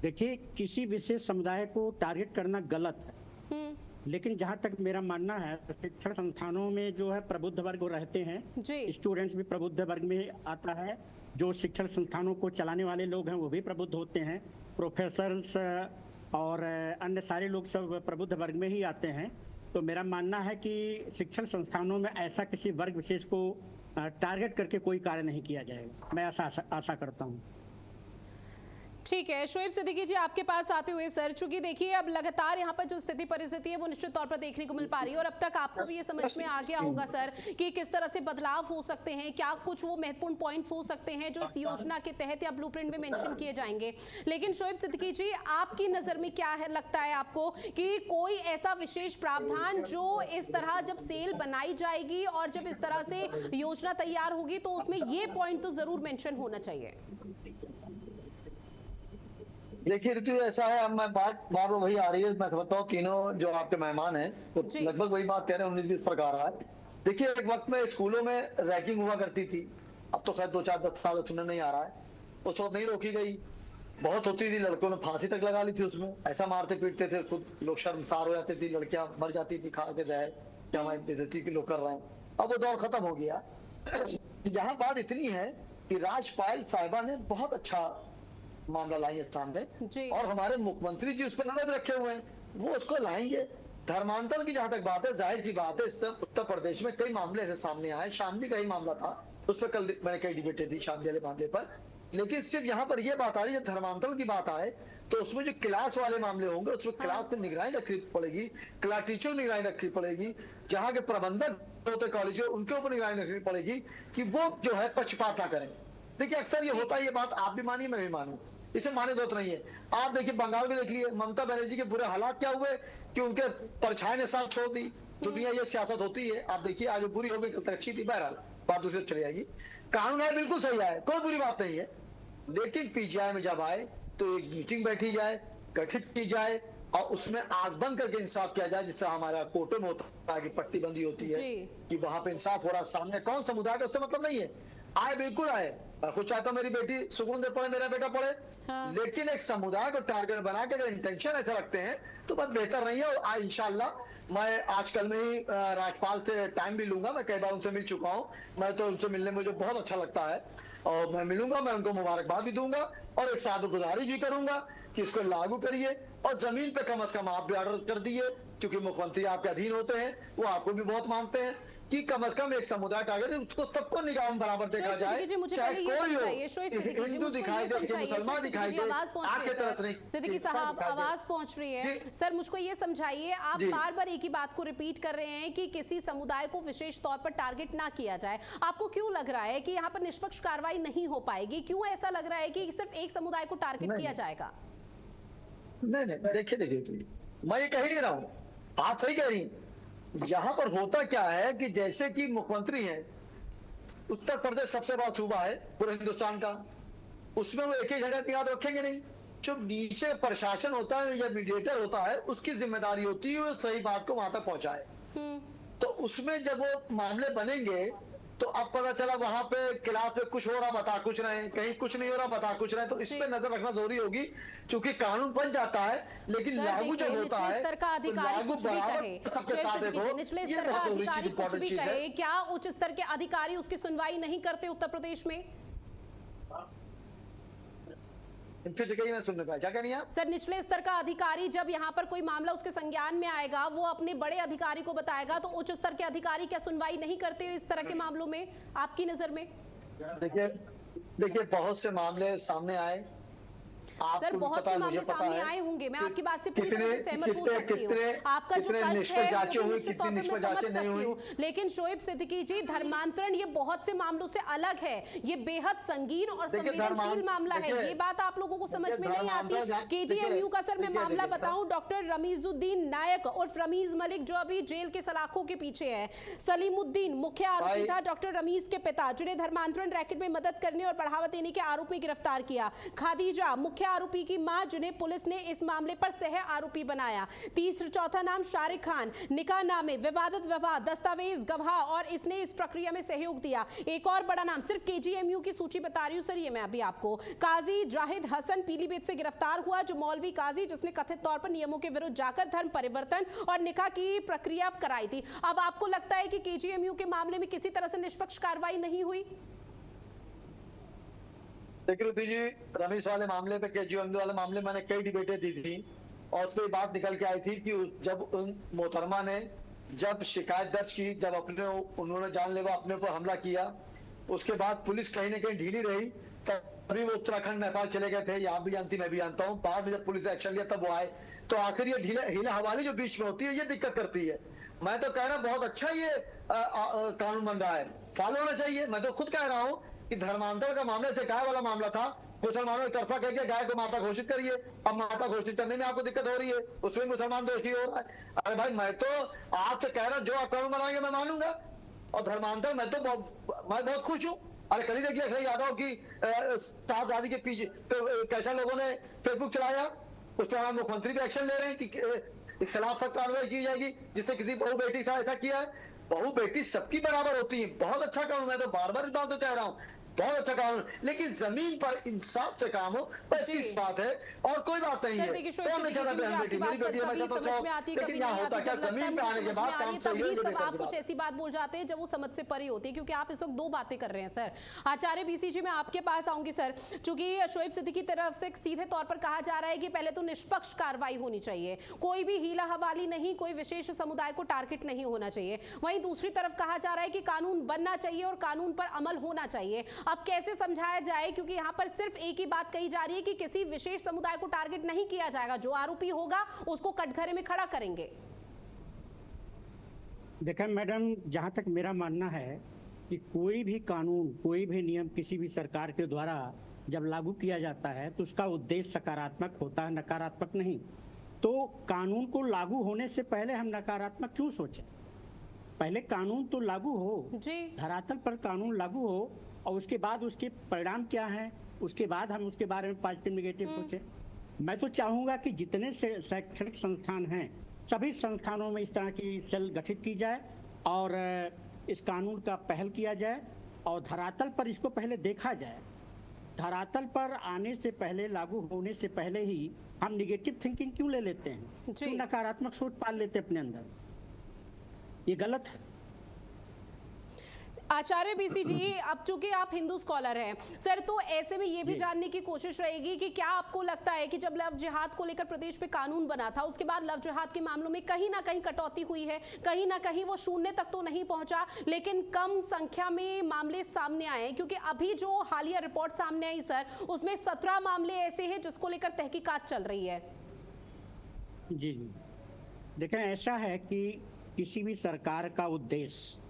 देखिए, किसी विशेष समुदाय को टारगेट करना गलत है, लेकिन जहां तक मेरा मानना है शिक्षण संस्थानों में जो है प्रबुद्ध वर्ग रहते हैं, स्टूडेंट्स भी प्रबुद्ध वर्ग में आता है, जो शिक्षण संस्थानों को चलाने वाले लोग हैं वो भी प्रबुद्ध होते हैं, प्रोफेसर्स और अन्य सारे लोग सब प्रबुद्ध वर्ग में ही आते हैं। तो मेरा मानना है कि शिक्षण संस्थानों में ऐसा किसी वर्ग विशेष को टारगेट करके कोई कार्य नहीं किया जाएगा, मैं आशा करता हूँ। ठीक है, शोएब सिद्दीकी जी आपके पास आते हुए सर, चूंकि देखिए अब लगातार यहाँ पर जो स्थिति परिस्थिति है वो निश्चित तौर पर देखने को मिल पा रही है और अब तक आपको भी ये समझ में आ गया होगा सर कि किस तरह से बदलाव हो सकते हैं, क्या कुछ वो महत्वपूर्ण पॉइंट्स हो सकते हैं जो इस योजना के तहत या ब्लूप्रिंट में मेंशन किए जाएंगे। लेकिन शोएब सिद्दीकी जी, आपकी नजर में क्या है, लगता है आपको कि कोई ऐसा विशेष प्रावधान जो इस तरह जब सेल बनाई जाएगी और जब इस तरह से योजना तैयार होगी तो उसमें ये पॉइंट तो जरूर मेंशन होना चाहिए? देखिए ऋतु, ऐसा है, अब मैं बात वही आ रही है, मैं समझता हूँ तीनों जो आपके मेहमान हैं तो लगभग वही बात कह रहे हैं, 19-20 फर्क आ रहा है। देखिए, एक वक्त में स्कूलों में रैगिंग हुआ करती थी, अब तो शायद 2-4-10 साल सुनने नहीं आ रहा है, उस वक्त नहीं रोकी गई, बहुत होती थी, लड़कों ने फांसी तक लगा ली थी, उसमें ऐसा मारते पीटते थे, खुद लोग शर्मसार हो जाते थे, लड़कियां मर जाती थी खा के जहर, क्या हमारी बेइज्जती के लोग कर रहे हैं। अब वो दौर खत्म हो गया। यहाँ बात इतनी है कि राज्यपाल साहिबा ने बहुत अच्छा मामला लाई है सामने और हमारे मुख्यमंत्री जी उस पर नजर रखे हुए हैं, वो उसको लाएंगे। धर्मांतरण की जहां तक बात है, जाहिर सी बात है, इससे उत्तर प्रदेश में कई मामले ऐसे सामने आए, शामली का ही मामला था, उस पर कल मैंने कई डिबेटें थी शामली वाले मामले पर, लेकिन सिर्फ यहाँ पर यह बात आ रही है, धर्मांतरण की बात आए तो उसमें जो क्लास वाले मामले होंगे उसमें क्लास में निगरानी रखनी पड़ेगी, क्लास टीचर निगरानी रखनी पड़ेगी, जहाँ के प्रबंधक होते कॉलेज उनके ऊपर निगरानी रखनी पड़ेगी कि वो जो है पक्षपात ना करें। देखिए, अक्सर ये होता है, ये बात आप भी मानिए मैं भी मानूं, इसे माने जरूरत नहीं है। आप देखिए बंगाल में देख लिए, ममता बनर्जी के बुरे हालात क्या हुए कि उनके परछाई ने साथ छोड़ दी। दुनिया ये सियासत होती है, आप देखिए आज बुरी हो गई कल तक अच्छी थी, बहरहाल बात दूसरी चली जाएगी। कानून है बिल्कुल सही है, कोई बुरी बात नहीं है, लेकिन पीजीआई में जब आए तो एक मीटिंग बैठी जाए, गठित की जाए और उसमें आंख बंद करके इंसाफ किया जाए, जिससे हमारा कोर्टों में होता है कि पट्टीबंदी होती है कि वहां पे इंसाफ हो रहा, सामने कौन समुदाय का उससे मतलब नहीं है, आए बिल्कुल आए। मैं खुद चाहता हूँ मेरी बेटी सुकून से पढ़े, मेरा बेटा पढ़े, लेकिन एक समुदाय को टारगेट बना के अगर इंटेंशन ऐसा रखते हैं तो बस बेहतर नहीं है। और इंशाल्लाह मैं आजकल में ही राज्यपाल से टाइम भी लूंगा, मैं कई बार उनसे मिल चुका हूँ, मैं तो उनसे मिलने में मुझे बहुत अच्छा लगता है और मैं मिलूंगा, मैं उनको मुबारकबाद भी दूंगा और एक साथ गुजारिश भी करूंगा कि इसको लागू करिए और जमीन पे कम से कम आप भी ऑर्डर कर दिए, क्योंकि मुख्यमंत्री आपके अधीन होते हैं, वो आपको भी बहुत मानते हैं कि कम से कम एक समुदाय टारगेट उसको सबको निगाह में बराबर देखा जाए, चाहे कोई हो, हिंदू दिखाई दे, मुसलमान दिखाई दे, आपके तरफ नहीं। सिद्दीकी साहब आवाज पहुंच रही है सर, मुझको ये समझाइए, आप बार बार एक ही बात को रिपीट कर रहे हैं कि किसी समुदाय को विशेष तौर पर टारगेट ना किया जाए, आपको क्यों लग रहा है कि यहाँ पर निष्पक्ष कार्रवाई नहीं हो पाएगी? क्यों ऐसा लग रहा है कि सिर्फ एक समुदाय को टारगेट किया जाएगा? नहीं, देखिए मैं ये कह ही रहा हूँ, आप सही कह रही हैं। यहाँ पर होता क्या है कि जैसे कि मुख्यमंत्री हैं, उत्तर प्रदेश सबसे बड़ा सूबा है पूरे हिंदुस्तान का, उसमें वो एक ही जगह याद रखेंगे नहीं, जो नीचे प्रशासन होता है या मीडिएटर होता है उसकी जिम्मेदारी होती है वो सही बात को वहां तक पहुंचाए। तो उसमें जब वो मामले बनेंगे तो अब पता चला वहां पे क्लास में कुछ हो रहा बता कुछ रहे, कहीं कुछ नहीं हो रहा बता कुछ रहे, तो इस पे नजर रखना जरूरी होगी, क्योंकि कानून बन जाता है लेकिन लागू जब होता है स्तर का अधिकारी कुछ भी कहे, निचले स्तर का अधिकारी कुछ भी कहे, क्या उच्च स्तर के अधिकारी उसकी सुनवाई नहीं करते उत्तर प्रदेश में? फिर से कहीं मैं सुन नहीं पाया, क्या कह रही हैं आप? सर, निचले स्तर का अधिकारी जब यहाँ पर कोई मामला उसके संज्ञान में आएगा, वो अपने बड़े अधिकारी को बताएगा, तो उच्च स्तर के अधिकारी क्या सुनवाई नहीं करते इस तरह के मामलों में आपकी नजर में? देखिए बहुत से मामले सामने आए, सर बहुत से मामले सामने आए होंगे, मैं आपकी बात से पूरी तरह से सहमत हो सकती हूँ, आपका जो कष्ट है निश्चित तौर पर मैं समझ सकती हूँ, लेकिन शोएब सिद्दीकी जी धर्मांतरण ये बहुत से मामलों से अलग है, ये बेहद संगीन और संवेदनशील मामला है, ये बात आप लोगों को समझ में नहीं आती। केजीएमयू का सर मैं मामला बताऊं, डॉक्टर रमीजुद्दीन नायक उर्फ रमीज मलिक जो अभी जेल के सलाखों के पीछे है, सलीमुद्दीन मुख्य आरोपी था डॉक्टर रमीज के पिता जिन्हें धर्मांतरण रैकेट में मदद करने और बढ़ावा देने के आरोप में गिरफ्तार किया, खादीजा मुख्य आरोपी की मां जिन्हें पुलिस ने इस मामले पर सह आरोपी बनाया, चौथा नाम शारिक खान, निकाह नामे, विवादित विवाह, दस्तावेज, गवाह और इसने इस प्रक्रिया में सहयोग दिया। एक और बड़ा नाम, सिर्फ केजीएमयू की सूची बता रही हूं सर ये मैं अभी आपको, काजी जाहिद हसन पीलीभीत से गिरफ्तार हुआ, जो मौलवी काजी जिसने कथित तौर पर नियमों के विरुद्ध जाकर धर्म परिवर्तन और निकाह की प्रक्रिया कराई थी। अब आपको लगता है कि केजीएमयू के मामले में किसी तरह से निष्पक्ष कार्रवाई नहीं हुई? देखिए जी, रमेश वाले मामले पे, केजीएमयू वाले मामले मैंने कई डिबेटें दी थी और उससे बात निकल के आई थी कि जब उन मोहतरमा ने जब शिकायत दर्ज की, जब उन्होंने जानलेवा अपने ऊपर हमला किया, उसके बाद पुलिस कहीं ना कहीं ढीली रही, तभी वो उत्तराखंड नेपाल चले गए थे, आप भी जानती मैं भी जानता हूँ, बाद में जब पुलिस ने एक्शन लिया तब वो आए, तो आखिर ये हीला हवाली जो बीच में होती है ये दिक्कत करती है। मैं तो कह रहा हूँ बहुत अच्छा ये कानून बन रहा है, फॉलो होना चाहिए। मैं तो खुद कह रहा हूँ कि धर्मांतरण का मामले से गाय वाला मामला था, मुसलमानों की तरफा कह के गाय को माता घोषित करिए, अब माता घोषित करने में आपको दिक्कत हो रही है, उसमें मुसलमान दोषी हो रहा है। अरे भाई मैं तो आपसे कह रहा हूँ जो आप कानून बनाएंगे मैं मानूंगा, और धर्मांतरण मैं बहुत खुश हूँ। अरे कल ही देखिए अखिलेश यादव की साहबजादी के पीछे तो कैसा लोगों ने फेसबुक चलाया, उस पर हमारे मुख्यमंत्री भी एक्शन ले रहे हैं कि खिलाफ सख्त कार्रवाई की जाएगी जिससे किसी बहू बेटी से ऐसा किया है। बहू बेटी सबकी बराबर होती है, बहुत अच्छा कानून, मैं तो बार बार इस बात को कह रहा हूँ, बहुत अच्छा कानून, लेकिन जमीन पर इंसाफ से काम हो बस इस बात है और कोई बात नहीं है। आप कुछ ऐसी बात बोल जाते हैं जब वो समझ से परे होती है, क्योंकि आप इस वक्त दो बातें कर रहे हैं सर। आचार्य बीसीजी में आपके पास आऊंगी सर, चूंकि शोएब सिद्दीकी की तरफ से सीधे तौर पर कहा जा रहा है कि पहले तो निष्पक्ष कार्रवाई होनी चाहिए, कोई भी हीला हवाली नहीं, कोई विशेष समुदाय को टारगेट नहीं होना चाहिए। वहीं दूसरी तरफ कहा जा रहा है कि कानून बनना चाहिए और कानून पर अमल होना चाहिए। अब कैसे समझाया जाए, क्योंकि यहाँ पर सिर्फ एक ही बात कही जा रही है कि किसी विशेष समुदाय को टारगेट नहीं किया जाएगा, जो आरोपी होगा उसको कटघरे में खड़ा करेंगे। देखिए मैडम, जहाँ तक मेरा मानना है कि कोई भी कानून, कोई भी नियम किसी भी सरकार के द्वारा जब लागू किया जाता है तो उसका उद्देश्य सकारात्मक होता है, नकारात्मक नहीं। तो कानून को लागू होने से पहले हम नकारात्मक क्यों सोचें? पहले कानून तो लागू हो, धरातल पर कानून लागू हो और उसके बाद उसके परिणाम क्या हैं, उसके बाद हम उसके बारे में पॉजिटिव नेगेटिव सोचें। मैं तो चाहूंगा कि जितने शैक्षणिक संस्थान हैं सभी संस्थानों में इस तरह की सेल गठित की जाए और इस कानून का पहल किया जाए और धरातल पर इसको पहले देखा जाए। धरातल पर आने से पहले, लागू होने से पहले ही हम निगेटिव थिंकिंग क्यों ले लेते हैं, क्यों नकारात्मक सोच पाल लेते हैं अपने अंदर? ये गलत है। आचार्य बीसीजी, अब चूंकि आप हिंदू स्कॉलर हैं सर, तो ऐसे में ये भी जानने की कोशिश रहेगी कि क्या आपको लगता है कि जब लव जिहाद को लेकर प्रदेश में कानून बना था, उसके बाद लव जिहाद के मामलों में कहीं ना कहीं कटौती हुई है, कहीं ना कहीं वो शून्य तक तो नहीं पहुंचा, लेकिन कम संख्या में मामले सामने आए हैं, क्योंकि अभी जो हालिया रिपोर्ट सामने आई सर, उसमें 17 मामले ऐसे हैं जिसको लेकर तहकीकात चल रही है। जी जी, देखें ऐसा है कि किसी भी सरकार का उद्देश्य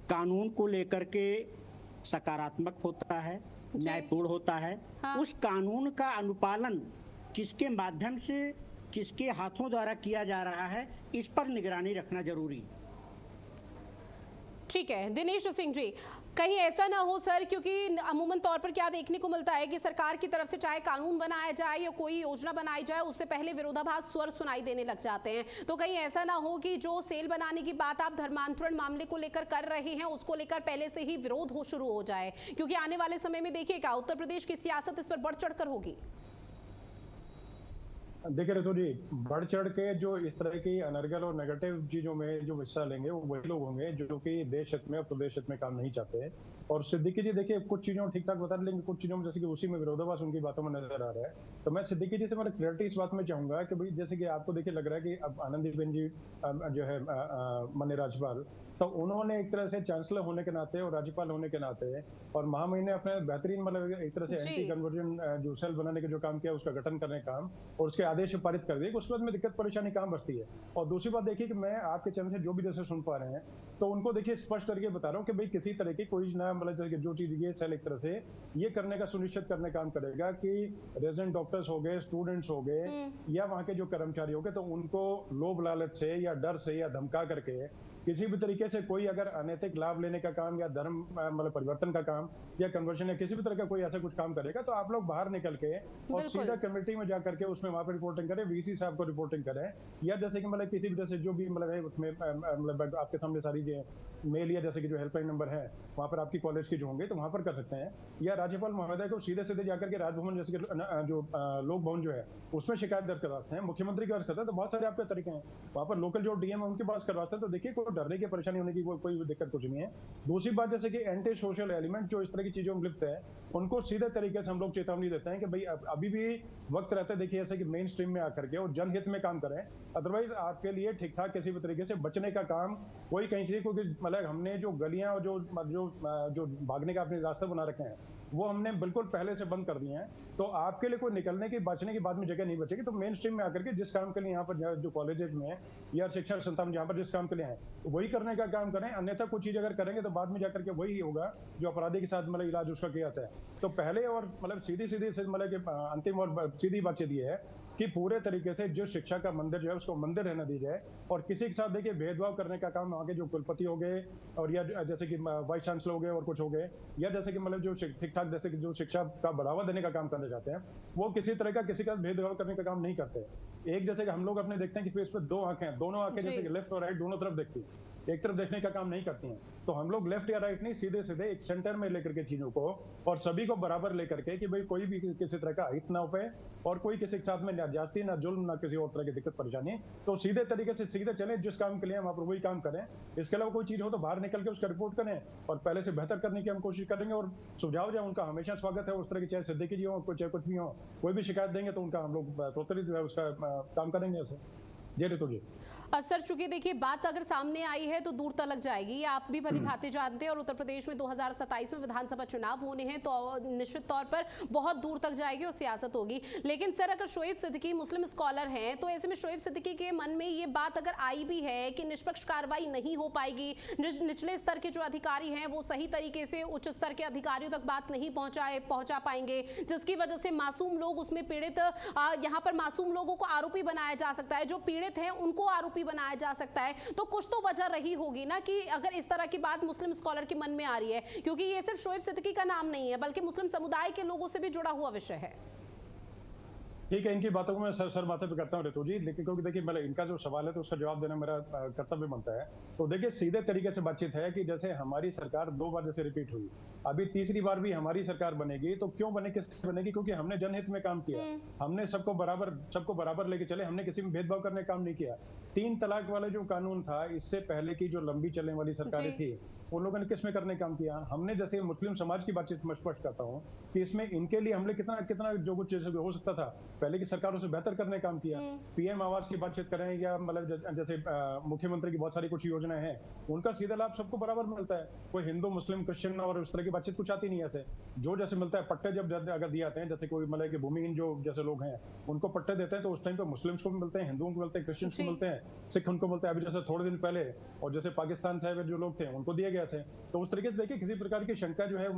कानून को लेकर के सकारात्मक होता है, न्यायपूर्ण होता है। हाँ। उस कानून का अनुपालन किसके माध्यम से, किसके हाथों द्वारा किया जा रहा है, इस पर निगरानी रखना जरूरी है। ठीक है दिनेश सिंह जी, कहीं ऐसा ना हो सर, क्योंकि अमूमन तौर पर क्या देखने को मिलता है कि सरकार की तरफ से चाहे कानून बनाया जाए या कोई योजना बनाई जाए, उससे पहले विरोधाभास स्वर सुनाई देने लग जाते हैं। तो कहीं ऐसा ना हो कि जो सेल बनाने की बात आप धर्मांतरण मामले को लेकर कर रहे हैं, उसको लेकर पहले से ही विरोध शुरू हो जाए, क्योंकि आने वाले समय में देखिएगा उत्तर प्रदेश की सियासत इस पर बढ़ चढ़कर होगी। देखिए ऋतु जी, बढ़ चढ़ के जो इस तरह की अनर्गल और नेगेटिव चीजों में जो हिस्सा लेंगे वो वही लोग होंगे जो कि देश हित में और प्रदेश हित में काम नहीं चाहते हैं। और सिद्दीकी जी देखिए कुछ चीजों ठीक ठाक बता रहे, लेकिन कुछ चीजों में जैसे कि उसी में विरोधाभास उनकी बातों में नजर आ रहा है। तो मैं सिद्दीकी जी से मतलब क्लियरिटी इस बात में चाहूंगा कि भाई जैसे कि आपको देखिए लग रहा है कि अब आनंदीबेन जी जो है माननीय राज्यपाल, तो उन्होंने एक तरह से चांसलर होने के नाते और राज्यपाल होने के नाते और महामहिम ने अपने बेहतरीन मतलब एक तरह से जी। एंटी कन्वर्जन जो सेल बनाने का जो काम किया उसका गठन करने का काम और उसके आदेश पारित कर दिए, उसके बाद में दिक्कत परेशानी कहाँ बचती है। और दूसरी बात देखिए कि मैं आपके चैनल से जो भी जैसे सुन पा रहे हैं तो उनको देखिए स्पष्ट करके बता रहा हूँ कि भाई किसी तरह की कोई ना मतलब जो चीज ये सेल एक तरह से ये करने का सुनिश्चित करने काम करेगा कि रेजिडेंट डॉक्टर्स हो गए, स्टूडेंट्स हो गए या वहाँ के जो कर्मचारी हो गए, तो उनको लोभ लालच से या डर से या धमका करके किसी भी तरीके से कोई अगर अनैतिक लाभ लेने का काम या धर्म मतलब परिवर्तन का काम या कन्वर्जन या किसी भी तरह का कोई ऐसा कुछ काम करेगा तो आप लोग बाहर निकल के और सीधा कमेटी में जाकर के उसमें वहां पर रिपोर्टिंग करें, वीसी साहब को रिपोर्टिंग करें, या जैसे कि मतलब किसी भी जैसे जो भी मतलब है उसमें मतलब आपके सामने सारी जो मेल या जैसे कि जो हेल्पलाइन नंबर है वहां पर आपकी कॉलेज के जो होंगे तो वहां पर कर सकते हैं, या राज्यपाल महोदय को सीधे सीधे जाकर के राजभवन जैसे जो लोक भवन जो है उसमें शिकायत दर्ज करवाते हैं, मुख्यमंत्री के पास करते हैं। तो बहुत सारे आपके तरीके हैं, वहां पर लोकल जो डीएम है उनके पास करवाते हैं। तो देखिए कोई डरने की परेशानी होने की कोई दिक्कत कुछ नहीं है। दूसरी बात जैसे कि एंटी सोशल एलिमेंट जो इस तरह की चीजों में लिप्त है उनको सीधे तरीके से हम लोग चेतावनी देते हैं कि भाई अभी भी वक्त रहता है, देखिए ऐसे कि मेन स्ट्रीम में आकर के और जनहित में काम करें, अदरवाइज आपके लिए ठीक ठाक किसी भी तरीके से बचने का काम कोई कहीं से क्योंकि मतलब हमने जो गलियां और जो भागने का अपने रास्ते बना रखे हैं वो हमने बिल्कुल पहले से बंद कर दिए हैं। तो आपके लिए कोई निकलने की बचने की बाद में जगह नहीं बचेगी। तो मेन स्ट्रीम में आकर के जिस काम के लिए यहाँ पर जो कॉलेजेस में या शिक्षा संस्थान जहाँ पर जिस काम के लिए हैं वही करने का काम करें, अन्यथा कुछ चीज अगर करेंगे तो बाद में जाकर के वही होगा जो अपराधी के साथ मतलब इलाज उसका किया जाता है। तो पहले और मतलब सीधी मतलब अंतिम और सीधी बातचीत ये है कि पूरे तरीके से जो शिक्षा का मंदिर जो है उसको मंदिर रहने दी जाए और किसी के साथ देखिए भेदभाव करने का काम वहाँ के जो कुलपति हो गए और या जैसे कि वाइस चांसलर हो गए और कुछ हो गए या जैसे कि मतलब जो ठीक ठाक जैसे कि जो शिक्षा का बढ़ावा देने का काम करना चाहते हैं वो किसी तरह का किसी का भेदभाव करने का काम नहीं करते। एक जैसे कि हम लोग अपने देखते हैं कि फेस पे दो आंखें हैं, दोनों आंखें जैसे कि लेफ्ट और राइट दोनों तरफ देखती है, एक तरफ देखने का काम नहीं करती हैं। तो हम लोग लेफ्ट या राइट नहीं सीधे सीधे एक सेंटर में लेकर के चीजों को और सभी को बराबर लेकर के कि भाई कोई भी किसी तरह का हित ना हो पाए और कोई किसी के साथ में ना ज्यादती ना जुल्म ना किसी और तरह की दिक्कत परेशानी, तो सीधे तरीके से सीधे चले जिस काम के लिए वहां पर वही काम करें। इसके अलावा कोई चीज हो तो बाहर निकल के उसका रिपोर्ट करें और पहले से बेहतर करने की हम कोशिश करेंगे और सुझाव जो उनका हमेशा स्वागत है उस तरह की, चाहे सिद्दीकी जी हो चाहे कुछ भी हो, कोई भी शिकायत देंगे तो उनका हम लोग टोटली जो है उसका काम करेंगे ऐसे। जी ऋतु जी। सर चूंकि देखिए बात अगर सामने आई है तो दूर तलक जाएगी, आप भी भली भांति जानते हैं और उत्तर प्रदेश में 2027 में विधानसभा चुनाव होने हैं तो निश्चित तौर पर बहुत दूर तक जाएगी और सियासत होगी। लेकिन सर अगर शोएब सिद्दीकी मुस्लिम स्कॉलर हैं तो ऐसे में शोएब सिद्दीकी के मन में ये बात अगर आई भी है कि निष्पक्ष कार्रवाई नहीं हो पाएगी, निचले स्तर के जो अधिकारी हैं वो सही तरीके से उच्च स्तर के अधिकारियों तक बात नहीं पहुंचा पाएंगे, जिसकी वजह से मासूम लोग उसमें पीड़ित, यहाँ पर मासूम लोगों को आरोपी बनाया जा सकता है, जो पीड़ित हैं उनको आरोपी बनाया जा सकता है। तो कुछ तो वजह रही होगी ना कि अगर इस तरह की बात मुस्लिम स्कॉलर के मन में आ रही है, क्योंकि ये सिर्फ शोएब सिद्दीकी का नाम नहीं है बल्कि मुस्लिम समुदाय के लोगों से भी जुड़ा हुआ विषय है। ठीक है, इनकी बातों को मैं सर माथे पे करता हूँ ऋतु जी, लेकिन क्योंकि देखिए मतलब इनका जो सवाल है तो उसका जवाब देना मेरा कर्तव्य बनता है। तो देखिए सीधे तरीके से बातचीत है कि जैसे हमारी सरकार 2 बार जैसे रिपीट हुई, अभी तीसरी बार भी हमारी सरकार बनेगी तो क्यों बने, किस बनेगी? क्योंकि हमने जनहित में काम किया, हमने सबको बराबर लेके चले, हमने किसी में भेदभाव करने का काम नहीं किया। 3 तलाक वाला जो कानून था इससे पहले की जो लंबी चलने वाली सरकारें थी उन लोगों ने किसमें करने काम किया? हमने जैसे मुस्लिम समाज की बातचीत में स्पष्ट करता हूँ कि इसमें इनके लिए हमने कितना जो कुछ हो सकता था पहले की सरकारों से बेहतर करने काम किया। पीएम आवास की बातचीत करें या मतलब जैसे मुख्यमंत्री की बहुत सारी कुछ योजनाएं हैं उनका सीधा लाभ सबको बराबर मिलता है, कोई हिंदू मुस्लिम क्रिश्चियन और उस तरह की बातचीत कुछ आती नहीं है। ऐसे जो जैसे मिलता है पट्टे जब अगर दिए जाते हैं, जैसे कोई मतलब कि भूमिहीन जो जैसे लोग हैं उनको पट्टे देते हैं तो उस टाइम पे मुस्लिम्स को भी मिलते हैं, हिंदुओं को मिलते हैं, क्रिश्चियंस को मिलते हैं, सिख उनको मिलते हैं। अभी जैसे थोड़े दिन पहले और जैसे पाकिस्तान से जो लोग थे उनको दिए गए थे। तो उस तरीके से देखिए किसी प्रकार की शंका जो है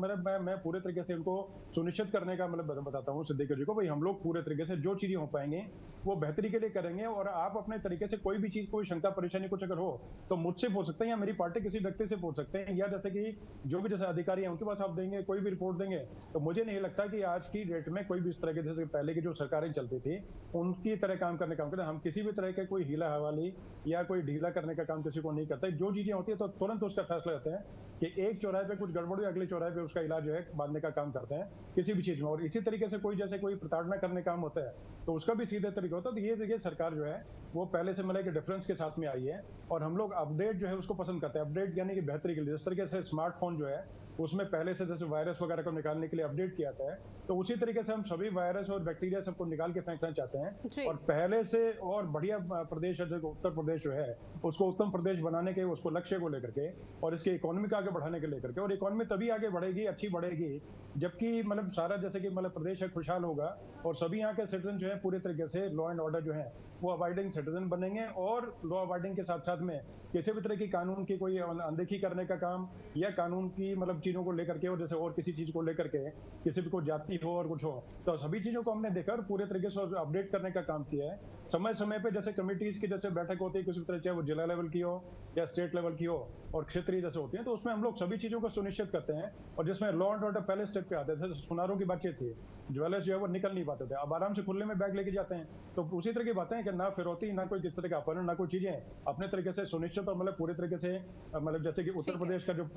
मैं पूरे तरीके से उनको सुनिश्चित करने का मतलब बताता हूँ सिद्दीकी जी को, भाई हम लोग पूरे तरीके से जो चीजें हो पाएंगे वो बेहतरी के लिए करेंगे और आप अपने तरीके से कोई भी चीज, कोई शंका परेशानी कुछ अगर हो तो मुझसे पूछ सकते हैं या मेरी पार्टी किसी व्यक्ति से पूछ सकते हैं, या जैसे कि जो भी जैसे अधिकारी हैं उनके पास आप देंगे, कोई भी रिपोर्ट देंगे। तो मुझे नहीं लगता कि आज की डेट में कोई भी इस तरह के जैसे पहले की जो सरकारें चलती थी उनकी तरह काम करने का काम, हम किसी भी तरह के कोई हीला हवाली या कोई ढीला करने का काम किसी को नहीं करते। जो चीजें होती है तो तुरंत उसका फैसला लेते हैं कि एक चौराहे पे कुछ गड़बड़ हुई, अगले चौराहे पे उसका इलाज जो है बांधने का काम करते हैं किसी भी चीज में। और इसी तरीके से कोई जैसे कोई प्रताड़ना करने काम होता है होता है तो उसका भी सीधे तरीका होता है। तो ये देखिए सरकार जो है वो पहले से मतलब कि डिफरेंस के साथ में आई है और हम लोग अपडेट जो है उसको पसंद करते हैं। अपडेट यानी कि बेहतरी के लिए, जिस तरीके से स्मार्टफोन जो है उसमें पहले से जैसे वायरस वगैरह को निकालने के लिए अपडेट किया जाता है, तो उसी तरीके से हम सभी वायरस और बैक्टीरिया सबको निकाल के फेंकना चाहते हैं। और पहले से और बढ़िया प्रदेश है जो उत्तर प्रदेश जो है उसको उत्तम प्रदेश बनाने के उसको लक्ष्य को लेकर के और इसके इकोनॉमी को आगे बढ़ाने के लेकर के, और इकोनॉमी तभी आगे बढ़ेगी, अच्छी बढ़ेगी जबकि मतलब सारा जैसे कि मतलब प्रदेश है खुशहाल होगा और सभी यहाँ के सिटीजन जो है पूरे तरीके से लॉ एंड ऑर्डर जो है वो अबाइडिंग सिटीजन बनेंगे और लॉ अबाइडिंग के साथ साथ में किसी भी तरह की कानून की कोई अनदेखी करने का काम या कानून की मतलब चीजों को लेकर के और जैसे और किसी चीज को लेकर के किसी भी को जाति हो और कुछ हो, तो सभी चीजों को हमने देखकर पूरे तरीके से अपडेट करने का काम किया है। समय समय पे जैसे कमिटीज की जैसे बैठक होती है किसी तरह, चाहे वो जिला लेवल की हो या स्टेट लेवल की हो और क्षेत्रीय जैसे होती है, तो उसमें हम लोग सभी चीजों को सुनिश्चित करते हैं। और जिसमें लॉ एंड ऑर्डर पहले स्टेप पे आते थे, सुनारों की बातचीत थी, ज्वेलर्स जो है वो निकल नहीं पाते थे, अब आराम से खुले में बैग लेके जाते हैं। तो उसी तरह की बातें हैं कि ना फिरौती, ना कोई किस तरह का अपहरण, ना कोई चीजें अपने तरीके से सुनिश्चित और मतलब पूरे तरीके से मतलब जैसे कि उत्तर प्रदेश का जो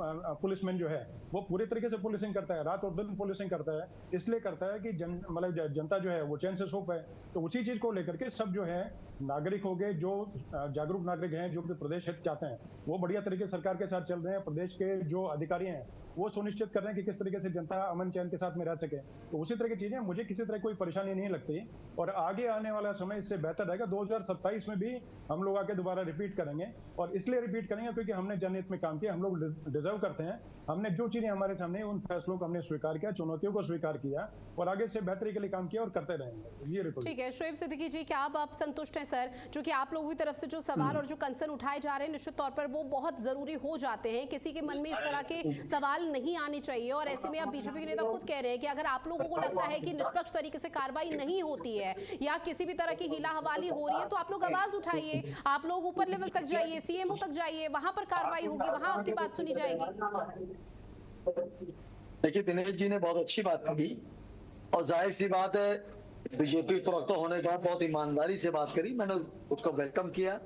पुलिसमैन जो है वो पूरे तरीके से पुलिसिंग करता है, रात और दिन पुलिसिंग करता है, इसलिए करता है कि मतलब जनता जो है वो चैन से सो पाए। तो उसी चीज को लेकर के सब जो है नागरिक हो गए, जो जागरूक नागरिक हैं, जो प्रदेश हित चाहते हैं, वो बढ़िया तरीके से सरकार के साथ चल रहे हैं। प्रदेश के जो अधिकारी हैं वो सुनिश्चित कर रहे हैं कि किस तरीके से जनता अमन चैन के साथ में रह सके। तो उसी तरह की चीजें, मुझे किसी तरह कोई परेशानी नहीं लगती और आगे आने वाला समय इससे बेहतर रहेगा। 2027 में भी हम लोग आके दोबारा रिपीट करेंगे और इसलिए रिपीट करेंगे क्योंकि हमने जनहित में काम किया, हम लोग डिजर्व करते हैं। हमने जो चीजें हमारे सामने उन फैसलों को हमने स्वीकार किया, चुनौतियों को स्वीकार किया और आगे से बेहतरी के लिए काम किया और करते रहेंगे। ये रिपोर्ट। ठीक है शोएब सिद्दीकी जी, क्या आप संतुष्ट हैं सर? जो कि आप लोगों की तरफ से जो सवाल और जो कंसर्न उठाए जा रहे हैं निश्चित तौर पर वो बहुत जरूरी हो जाते हैं, किसी के मन में इस तरह के सवाल नहीं आने चाहिए। और ऐसे में आप बीजेपी के नेता खुद कह रहे हैं कि अगर आप लोगों को लगता है कि निष्पक्ष तरीके से कार्रवाई नहीं होती है या किसी भी तरह की हीला हवाली हो रही है तो आप लोग आवाज उठाइए, आप लोग ऊपर लेवल तक जाइए, सीएमओ तक जाइए, वहां पर कार्रवाई होगी, वहां आपकी बात सुनी जाएगी। देखिए दिनेश जी ने बहुत अच्छी बात कही और जाहिर सी बात है बीजेपी प्रवक्ता होने के बाद बहुत ईमानदारी से बात करी, मैंने उसको वेलकम किया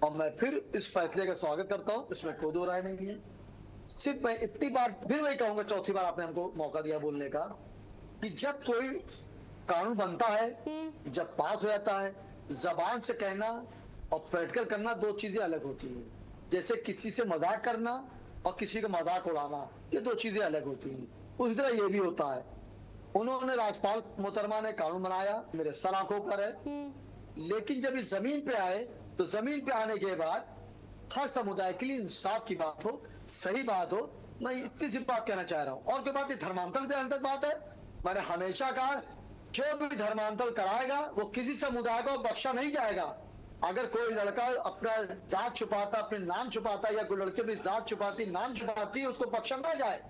और मैं फिर इस फैसले का स्वागत करता हूँ, इसमें कोई दो राय नहीं है। सिर्फ मैं इतनी बार फिर वही कहूंगा, चौथी बार आपने हमको मौका दिया बोलने का, कि जब कोई कानून बनता है, जब पास हो जाता है, जबान से कहना और प्रैक्टिकल करना दो चीजें अलग होती हैं। जैसे किसी से मजाक करना और किसी का मजाक उड़ाना, ये दो चीजें अलग होती हैं। उसी तरह ये भी होता है। उन्होंने राज्यपाल मोहतरमा ने कानून बनाया, मेरे सर आंखों पर है, लेकिन जब इस जमीन पे आए तो जमीन पे आने के बाद हर समुदाय के लिए इंसाफ की बात हो, सही बात हो। मैं इतनी सी बात कहना चाह रहा हूँ। और कोई बात धर्मांतर से अंतर बात है, मैंने हमेशा कहा जो भी धर्मांतर कराएगा वो किसी समुदाय को बख्शा नहीं जाएगा। अगर कोई लड़का अपना जात छुपाता, अपने नाम छुपाता, या कोई लड़की अपनी जात छुपाती, नाम छुपाती, उसको बख्शा ना जाए।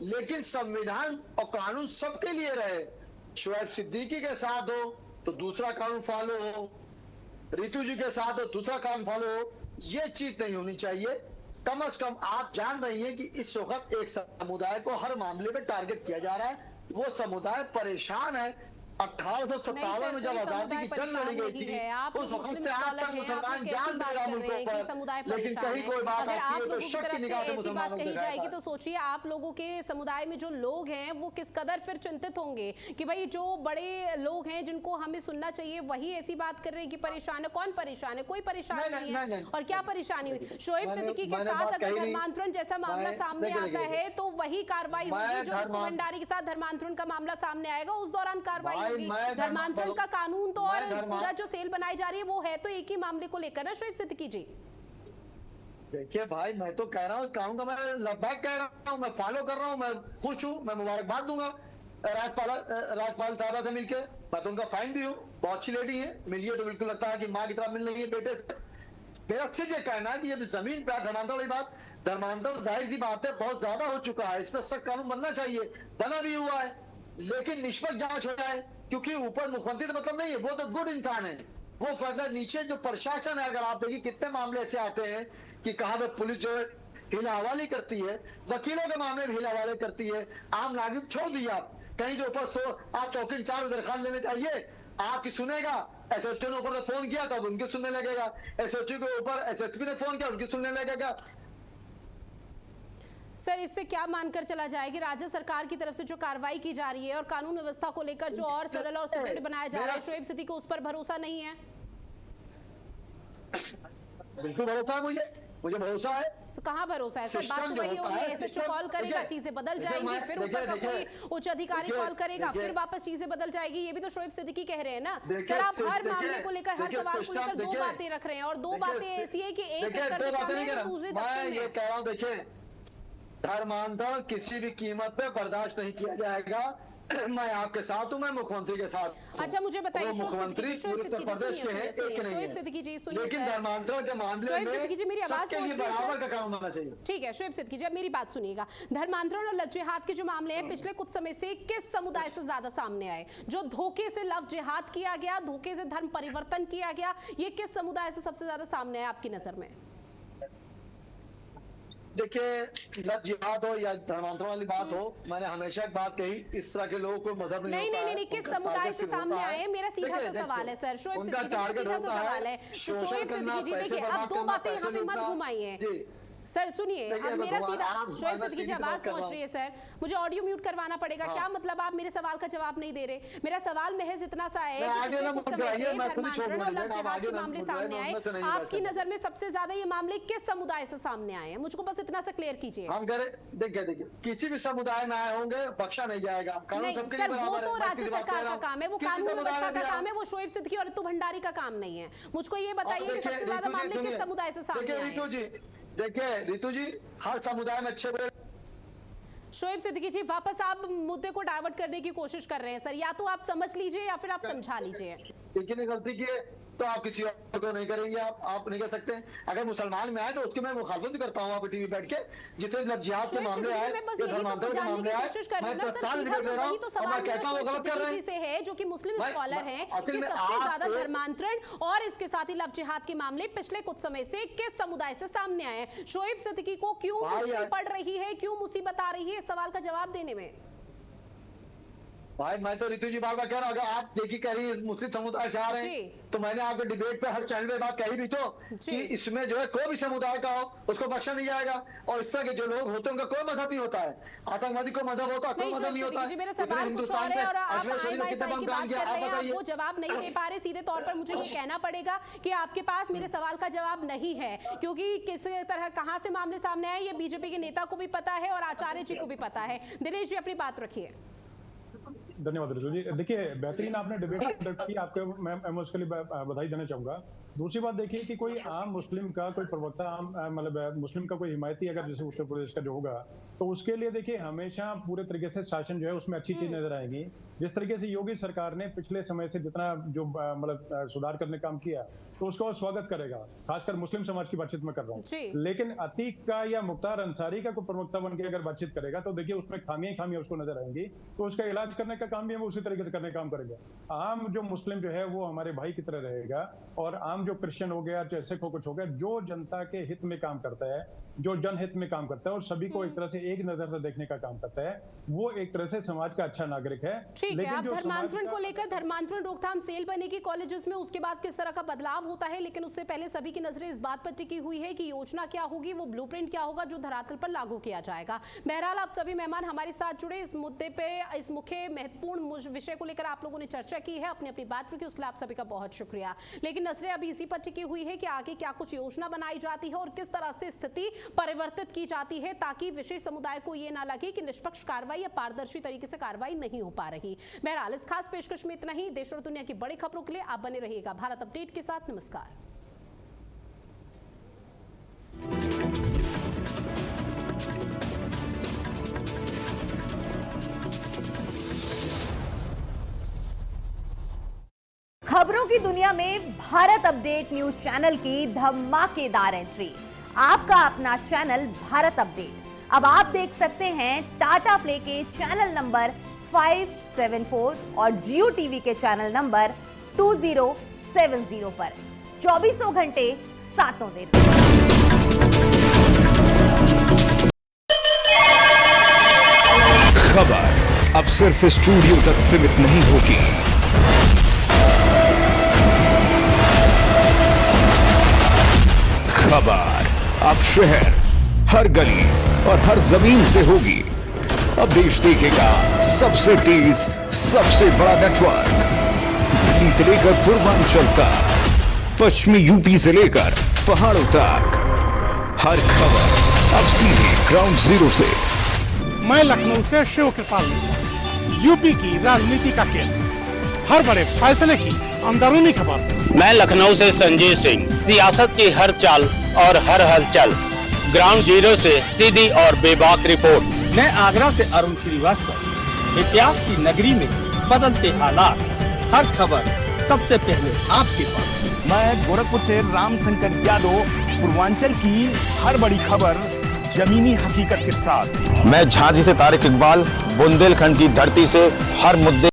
लेकिन संविधान और कानून सबके लिए रहे। शोएब सिद्दीकी के साथ हो तो दूसरा कानून फॉलो हो, रितु जी के साथ हो दूसरा कानून फॉलो हो, ये चीज नहीं होनी चाहिए। कम से कम आप जान रही हैं कि इस वक्त एक समुदाय को हर मामले में टारगेट किया जा रहा है, वो समुदाय परेशान है। 1857 में जब आजादी की जंग लड़ी गई थी उस वक्त से आज तक मुसलमान जान दे रहा मुल्कों पर, लेकिन कहीं कोई बात आती है तो शक की निगाह से मुसलमानों कही जाएगी तो सोचिए आप लोगों के समुदाय में जो लोग हैं वो किस कदर फिर चिंतित होंगे कि भाई जो बड़े लोग हैं जिनको हमें सुनना चाहिए वही ऐसी बात कर रहे हैं कि परेशान है। कौन परेशान है? कोई परेशान नहीं है। और क्या परेशानी हुई? शोएब सिद्दीकी के साथ अगर धर्मांतरण जैसा मामला सामने आता है तो वही कार्रवाई होगी। जो रितु भंडारी के साथ धर्मांतरण का मामला सामने आएगा उस दौरान कार्रवाई होगी। धर्मांतरण का कानून तो और पूरा जो सेल बनाई जा रही है वो है तो एक ही मामले को लेकर ना शोएब सिद्दीकी जी। देखिए भाई, मैं तो कह रहा हूँ कानून का मैं लबैक कह रहा हूँ, मैं फॉलो कर रहा हूँ, मैं खुश हूँ, मैं मुबारकबाद दूंगा राज्यपाल साहबा से मिलके। मैं तो उनका फाइन भी हूँ, बहुत अच्छी लेडी है, मिलिए तो बिल्कुल लगता है कि माँ की तरह मिल रही है बेटे से। मेरा सिर्फ ये कहना है कि ये जमीन पे धर्मांतरण वाली बात, धर्मांतरण जाहिर सी बात है बहुत ज्यादा हो चुका है, इस पर सख्त कानून बनना चाहिए, बना भी हुआ है, लेकिन निष्पक्ष जांच हो जाए। क्योंकि ऊपर मुख्यमंत्री तो मतलब नहीं है, वो तो गुड इंसान है, वो फैसला नीचे जो प्रशासन है, अगर आप देखिए कितने मामले ऐसे आते हैं कि कहां पे पुलिस जो है हिला हवाली करती है, वकीलों के मामले में हिला हवाली करती है, आम नागरिक छोड़ दिया आप कहीं जो ऊपर आप चौकी इंचार्ज दरखास्त लेने चाहिए, आपकी सुनेगा। एसएसटी ने ऊपर फोन किया तब उनकी सुनने लगेगा, एसएसटी के ऊपर एसएसपी ने फोन किया उनकी सुनने लगेगा। सर इससे क्या मानकर चला जाए कि राज्य सरकार की तरफ से जो कार्रवाई की जा रही है और कानून व्यवस्था को लेकर जो और सरल और सुदृढ़ बनाया जा रहा है, शोएब सिद्दीकी को उस पर भरोसा नहीं है? बिल्कुल भरोसा है, मुझे भरोसा है। तो कहाँ भरोसा है सर? बात तो वही होगी, एसएचओ कॉल करेगा, चीजें बदल जाएंगी, फिर ऊपर का कोई उच्च अधिकारी कॉल करेगा, फिर वापस चीजें बदल जाएगी। ये भी तो शोएब सिद्दीकी कह रहे हैं ना सर। आप हर मामले को लेकर, हर सवाल को लेकर दो बातें रख रहे हैं, और दो बातें ऐसी है कि एक उत्तर दिशा में है, दूसरी दक्षिण में। ये कह रहा हूँ, देखिए धर्मांतरण किसी भी कीमत पे बर्दाश्त नहीं किया जाएगा। मैं आपके साथ हूँ, मैं मुख्यमंत्री के साथ। अच्छा मुझे बताइए, मुख्यमंत्री उत्तर प्रदेश के हैं, एक नहीं है, लेकिन धर्मांतरण के मामले में सबके लिए बराबर का काम होना चाहिए। ठीक है शोएब सिद्दीकी जी, अब मेरी बात सुनिएगा। धर्मांतरण और लव जिहाद के जो मामले हैं पिछले कुछ समय से किस समुदाय से ज्यादा सामने आए? जो धोखे से लव जिहाद किया गया, धोखे से धर्म परिवर्तन किया गया, ये किस समुदाय से सबसे ज्यादा सामने आया आपकी नजर में? देखिए लव जिहाद हो या धर्मांतरण वाली बात हो, मैंने हमेशा एक बात कही, इस तरह के लोगों को मदद नहीं, किस समुदाय से सामने आए? मेरा सीधा सा सवाल है सर, शोएब सिद्दीकी जी, मेरा सीधा सा सवाल है। शोएब सिद्दीकी जी देखिए, अब दो बातें यहाँ पे मत घुमाइए सर। सुनिए, अब मेरा सीधा, शोएब सिद्दीकी जी आवाज पहुंच रही है सर, मुझे ऑडियो म्यूट करवाना पड़ेगा। क्या मतलब आप मेरे सवाल का जवाब नहीं दे रहे? मेरा सवाल महज इतना सा है कि पिछले कुछ समय से धर्मांतरण और लव जिहाद के मामले सामने आए, आपकी नजर में सबसे ज्यादा ये मामले किस समुदाय से सामने आए हैं? मुझको बस इतना सा क्लियर कीजिए। हम देखिए किसी भी समुदाय में आए होंगे बख्शा नहीं जाएगा, कानून सबके लिए बराबर है। वो तो राज्य सरकार का काम है, वो कानून व्यवस्था का काम है, वो शोएब सिद्दीकी और रितु भंडारी का काम नहीं है। मुझको ये बताइए कि सबसे ज्यादा मामले किस समुदाय से सामने आए? देखिए रितु जी, हर समुदाय में अच्छे बुरे। शोएब सिद्दीकी जी वापस आप मुद्दे को डाइवर्ट करने की कोशिश कर रहे हैं सर, या तो आप समझ लीजिए या फिर आप समझा लीजिए। लेकिन गलती की है तो आप किसी और को नहीं करेंगे, आप नहीं कर सकते। अगर मुसलमान में आए तो उसकी मैं मुखालफत करता हूँ, आप टीवी बैठ के जितने लव जिहाद के मामले आए, धर्मांतरण के मामले आए, मैं 10 साल निकल रहा हूँ और मैं कहता हूँ गलत कर रहे हैं। है जो कि मुस्लिम स्कॉलर हैं कि सबसे ज्यादा धर्मांतरण और इसके साथ ही लव जिहाद के मामले पिछले कुछ समय से किस समुदाय से सामने आए हैं? शोएब सिद्दीकी को क्यों मुश्किल पड़ रही है, क्यों मुसीबत आ रही है इस सवाल का जवाब देने में? भाई मैं तो रितु जी बार बार कह रहा हूँ, अगर आप देखी कह रही है मुस्लिम समुदाय से आ रहे हैं, तो मैंने आपके डिबेट पे हर चैनल पे बात कही भी तो कि इसमें जो है कोई भी समुदाय का हो उसको बख्शा नहीं जाएगा, और इस तरह के जो लोग होते हैं उनका कोई मजहब नहीं होता है। आतंकवादी को मजहब होता है, कोई मजहब नहीं होता है। मेरा सवाल कुछ और है और आप की बात कर रहे हैं, आपको जवाब नहीं दे पा रहे। सीधे तौर पर मुझे ये कहना पड़ेगा कि आपके पास मेरे सवाल का जवाब नहीं है, क्योंकि किस तरह कहां से मामले सामने आए ये बीजेपी के नेता को भी पता है और आचार्य जी को भी पता है। दिनेश जी अपनी बात रखिए। धन्यवाद रितु जी। देखिए बेहतरीन आपने डिबेट कंडक्ट की, आपको मैं उसके लिए बधाई देना चाहूंगा। दूसरी बात देखिए कि कोई आम मुस्लिम का कोई प्रवक्ता, आम मतलब मुस्लिम का कोई हिमायती अगर जैसे उत्तर प्रदेश का जो होगा, तो उसके लिए देखिए हमेशा पूरे तरीके से शासन जो है उसमें अच्छी चीज नजर आएगी। जिस तरीके से योगी सरकार ने पिछले समय से जितना जो मतलब सुधार करने का काम किया, तो उसका स्वागत करेगा, खासकर मुस्लिम समाज की बातचीत में कर रहा हूँ। लेकिन अतीक का या मुख्तार अंसारी का कोई प्रवक्ता बन के अगर बातचीत करेगा तो देखिए उसमें खामियां उसको नजर आएंगी, तो उसका इलाज करने का काम भी हम उसी तरीके से करने का काम करेंगे। आम जो मुस्लिम जो है वो हमारे भाई की तरह रहेगा, और आम जो क्रिश्चियन हो गया, चाहे सिख हो, कुछ हो गया, जो जनता के हित में काम करता है, जो जनहित में काम करता है और सभी को एक तरह से एक नजर से देखने का काम करता है, वो एक तरह से समाज का अच्छा नागरिक है। ठीक है, आप धर्मांतरण को लेकर धर्मांतरण रोकथाम सेल बनेगी कॉलेजेस में, उसके बाद किस तरह का बदलाव होता है, लेकिन उससे पहले सभी की नजरें इस बात पर टिकी हुई है कि योजना क्या होगी, वो ब्लूप्रिंट क्या होगा जो धरातल पर लागू किया जाएगा। बहरहाल आप सभी मेहमान हमारे साथ जुड़े, इस मुद्दे पे, इस मुख्य महत्वपूर्ण विषय को लेकर आप लोगों ने चर्चा की है, अपनी अपनी बात रखी, उसके लिए आप सभी का बहुत शुक्रिया। लेकिन नजरें अभी इसी पर टिकी हुई है कि आगे क्या कुछ योजना बनाई जाती है और किस तरह से स्थिति परिवर्तित की जाती है, ताकि विशेष समुदाय को ये ना लगे कि निष्पक्ष कार्रवाई या पारदर्शी तरीके से कार्रवाई नहीं हो पा रही। बहरहाल इस खास पेशकश में इतना ही। देश और दुनिया की बड़ी खबरों के लिए आप बने रहिएगा भारत अपडेट के साथ। नमस्कार। खबरों की दुनिया में भारत अपडेट न्यूज चैनल की धमाकेदार एंट्री। आपका अपना चैनल भारत अपडेट अब आप देख सकते हैं टाटा प्ले के चैनल नंबर 574 और जियो टीवी के चैनल नंबर 2070 पर 24 घंटे 7 दिन। खबर अब सिर्फ स्टूडियो तक सीमित नहीं होगी, खबर अब शहर, हर गली, और हर जमीन से होगी। अब देश देखेगा सबसे तेज, सबसे बड़ा नेटवर्क, दिल्ली से लेकर पूर्वांचल तक, पश्चिमी यूपी से लेकर पहाड़ों तक। हर खबर अब सीधे ग्राउंड जीरो से। मैं लखनऊ से शिव कृपाल मिश्रा, यूपी की राजनीति का केंद्र, हर बड़े फैसले की अंदरूनी खबर। मैं लखनऊ से संजय सिंह, सियासत की हर चाल और हर हलचल, ग्राउंड जीरो से सीधी और बेबाक रिपोर्ट। मैं आगरा से अरुण श्रीवास्तव, इतिहास की नगरी में बदलते हालात, हर खबर सबसे पहले आपके पास। मैं गोरखपुर से रामशंकर यादव, पूर्वांचल की हर बड़ी खबर जमीनी हकीकत के साथ। मैं झांसी से तारिक इकबाल, बुंदेलखंड की धरती से हर मुद्दे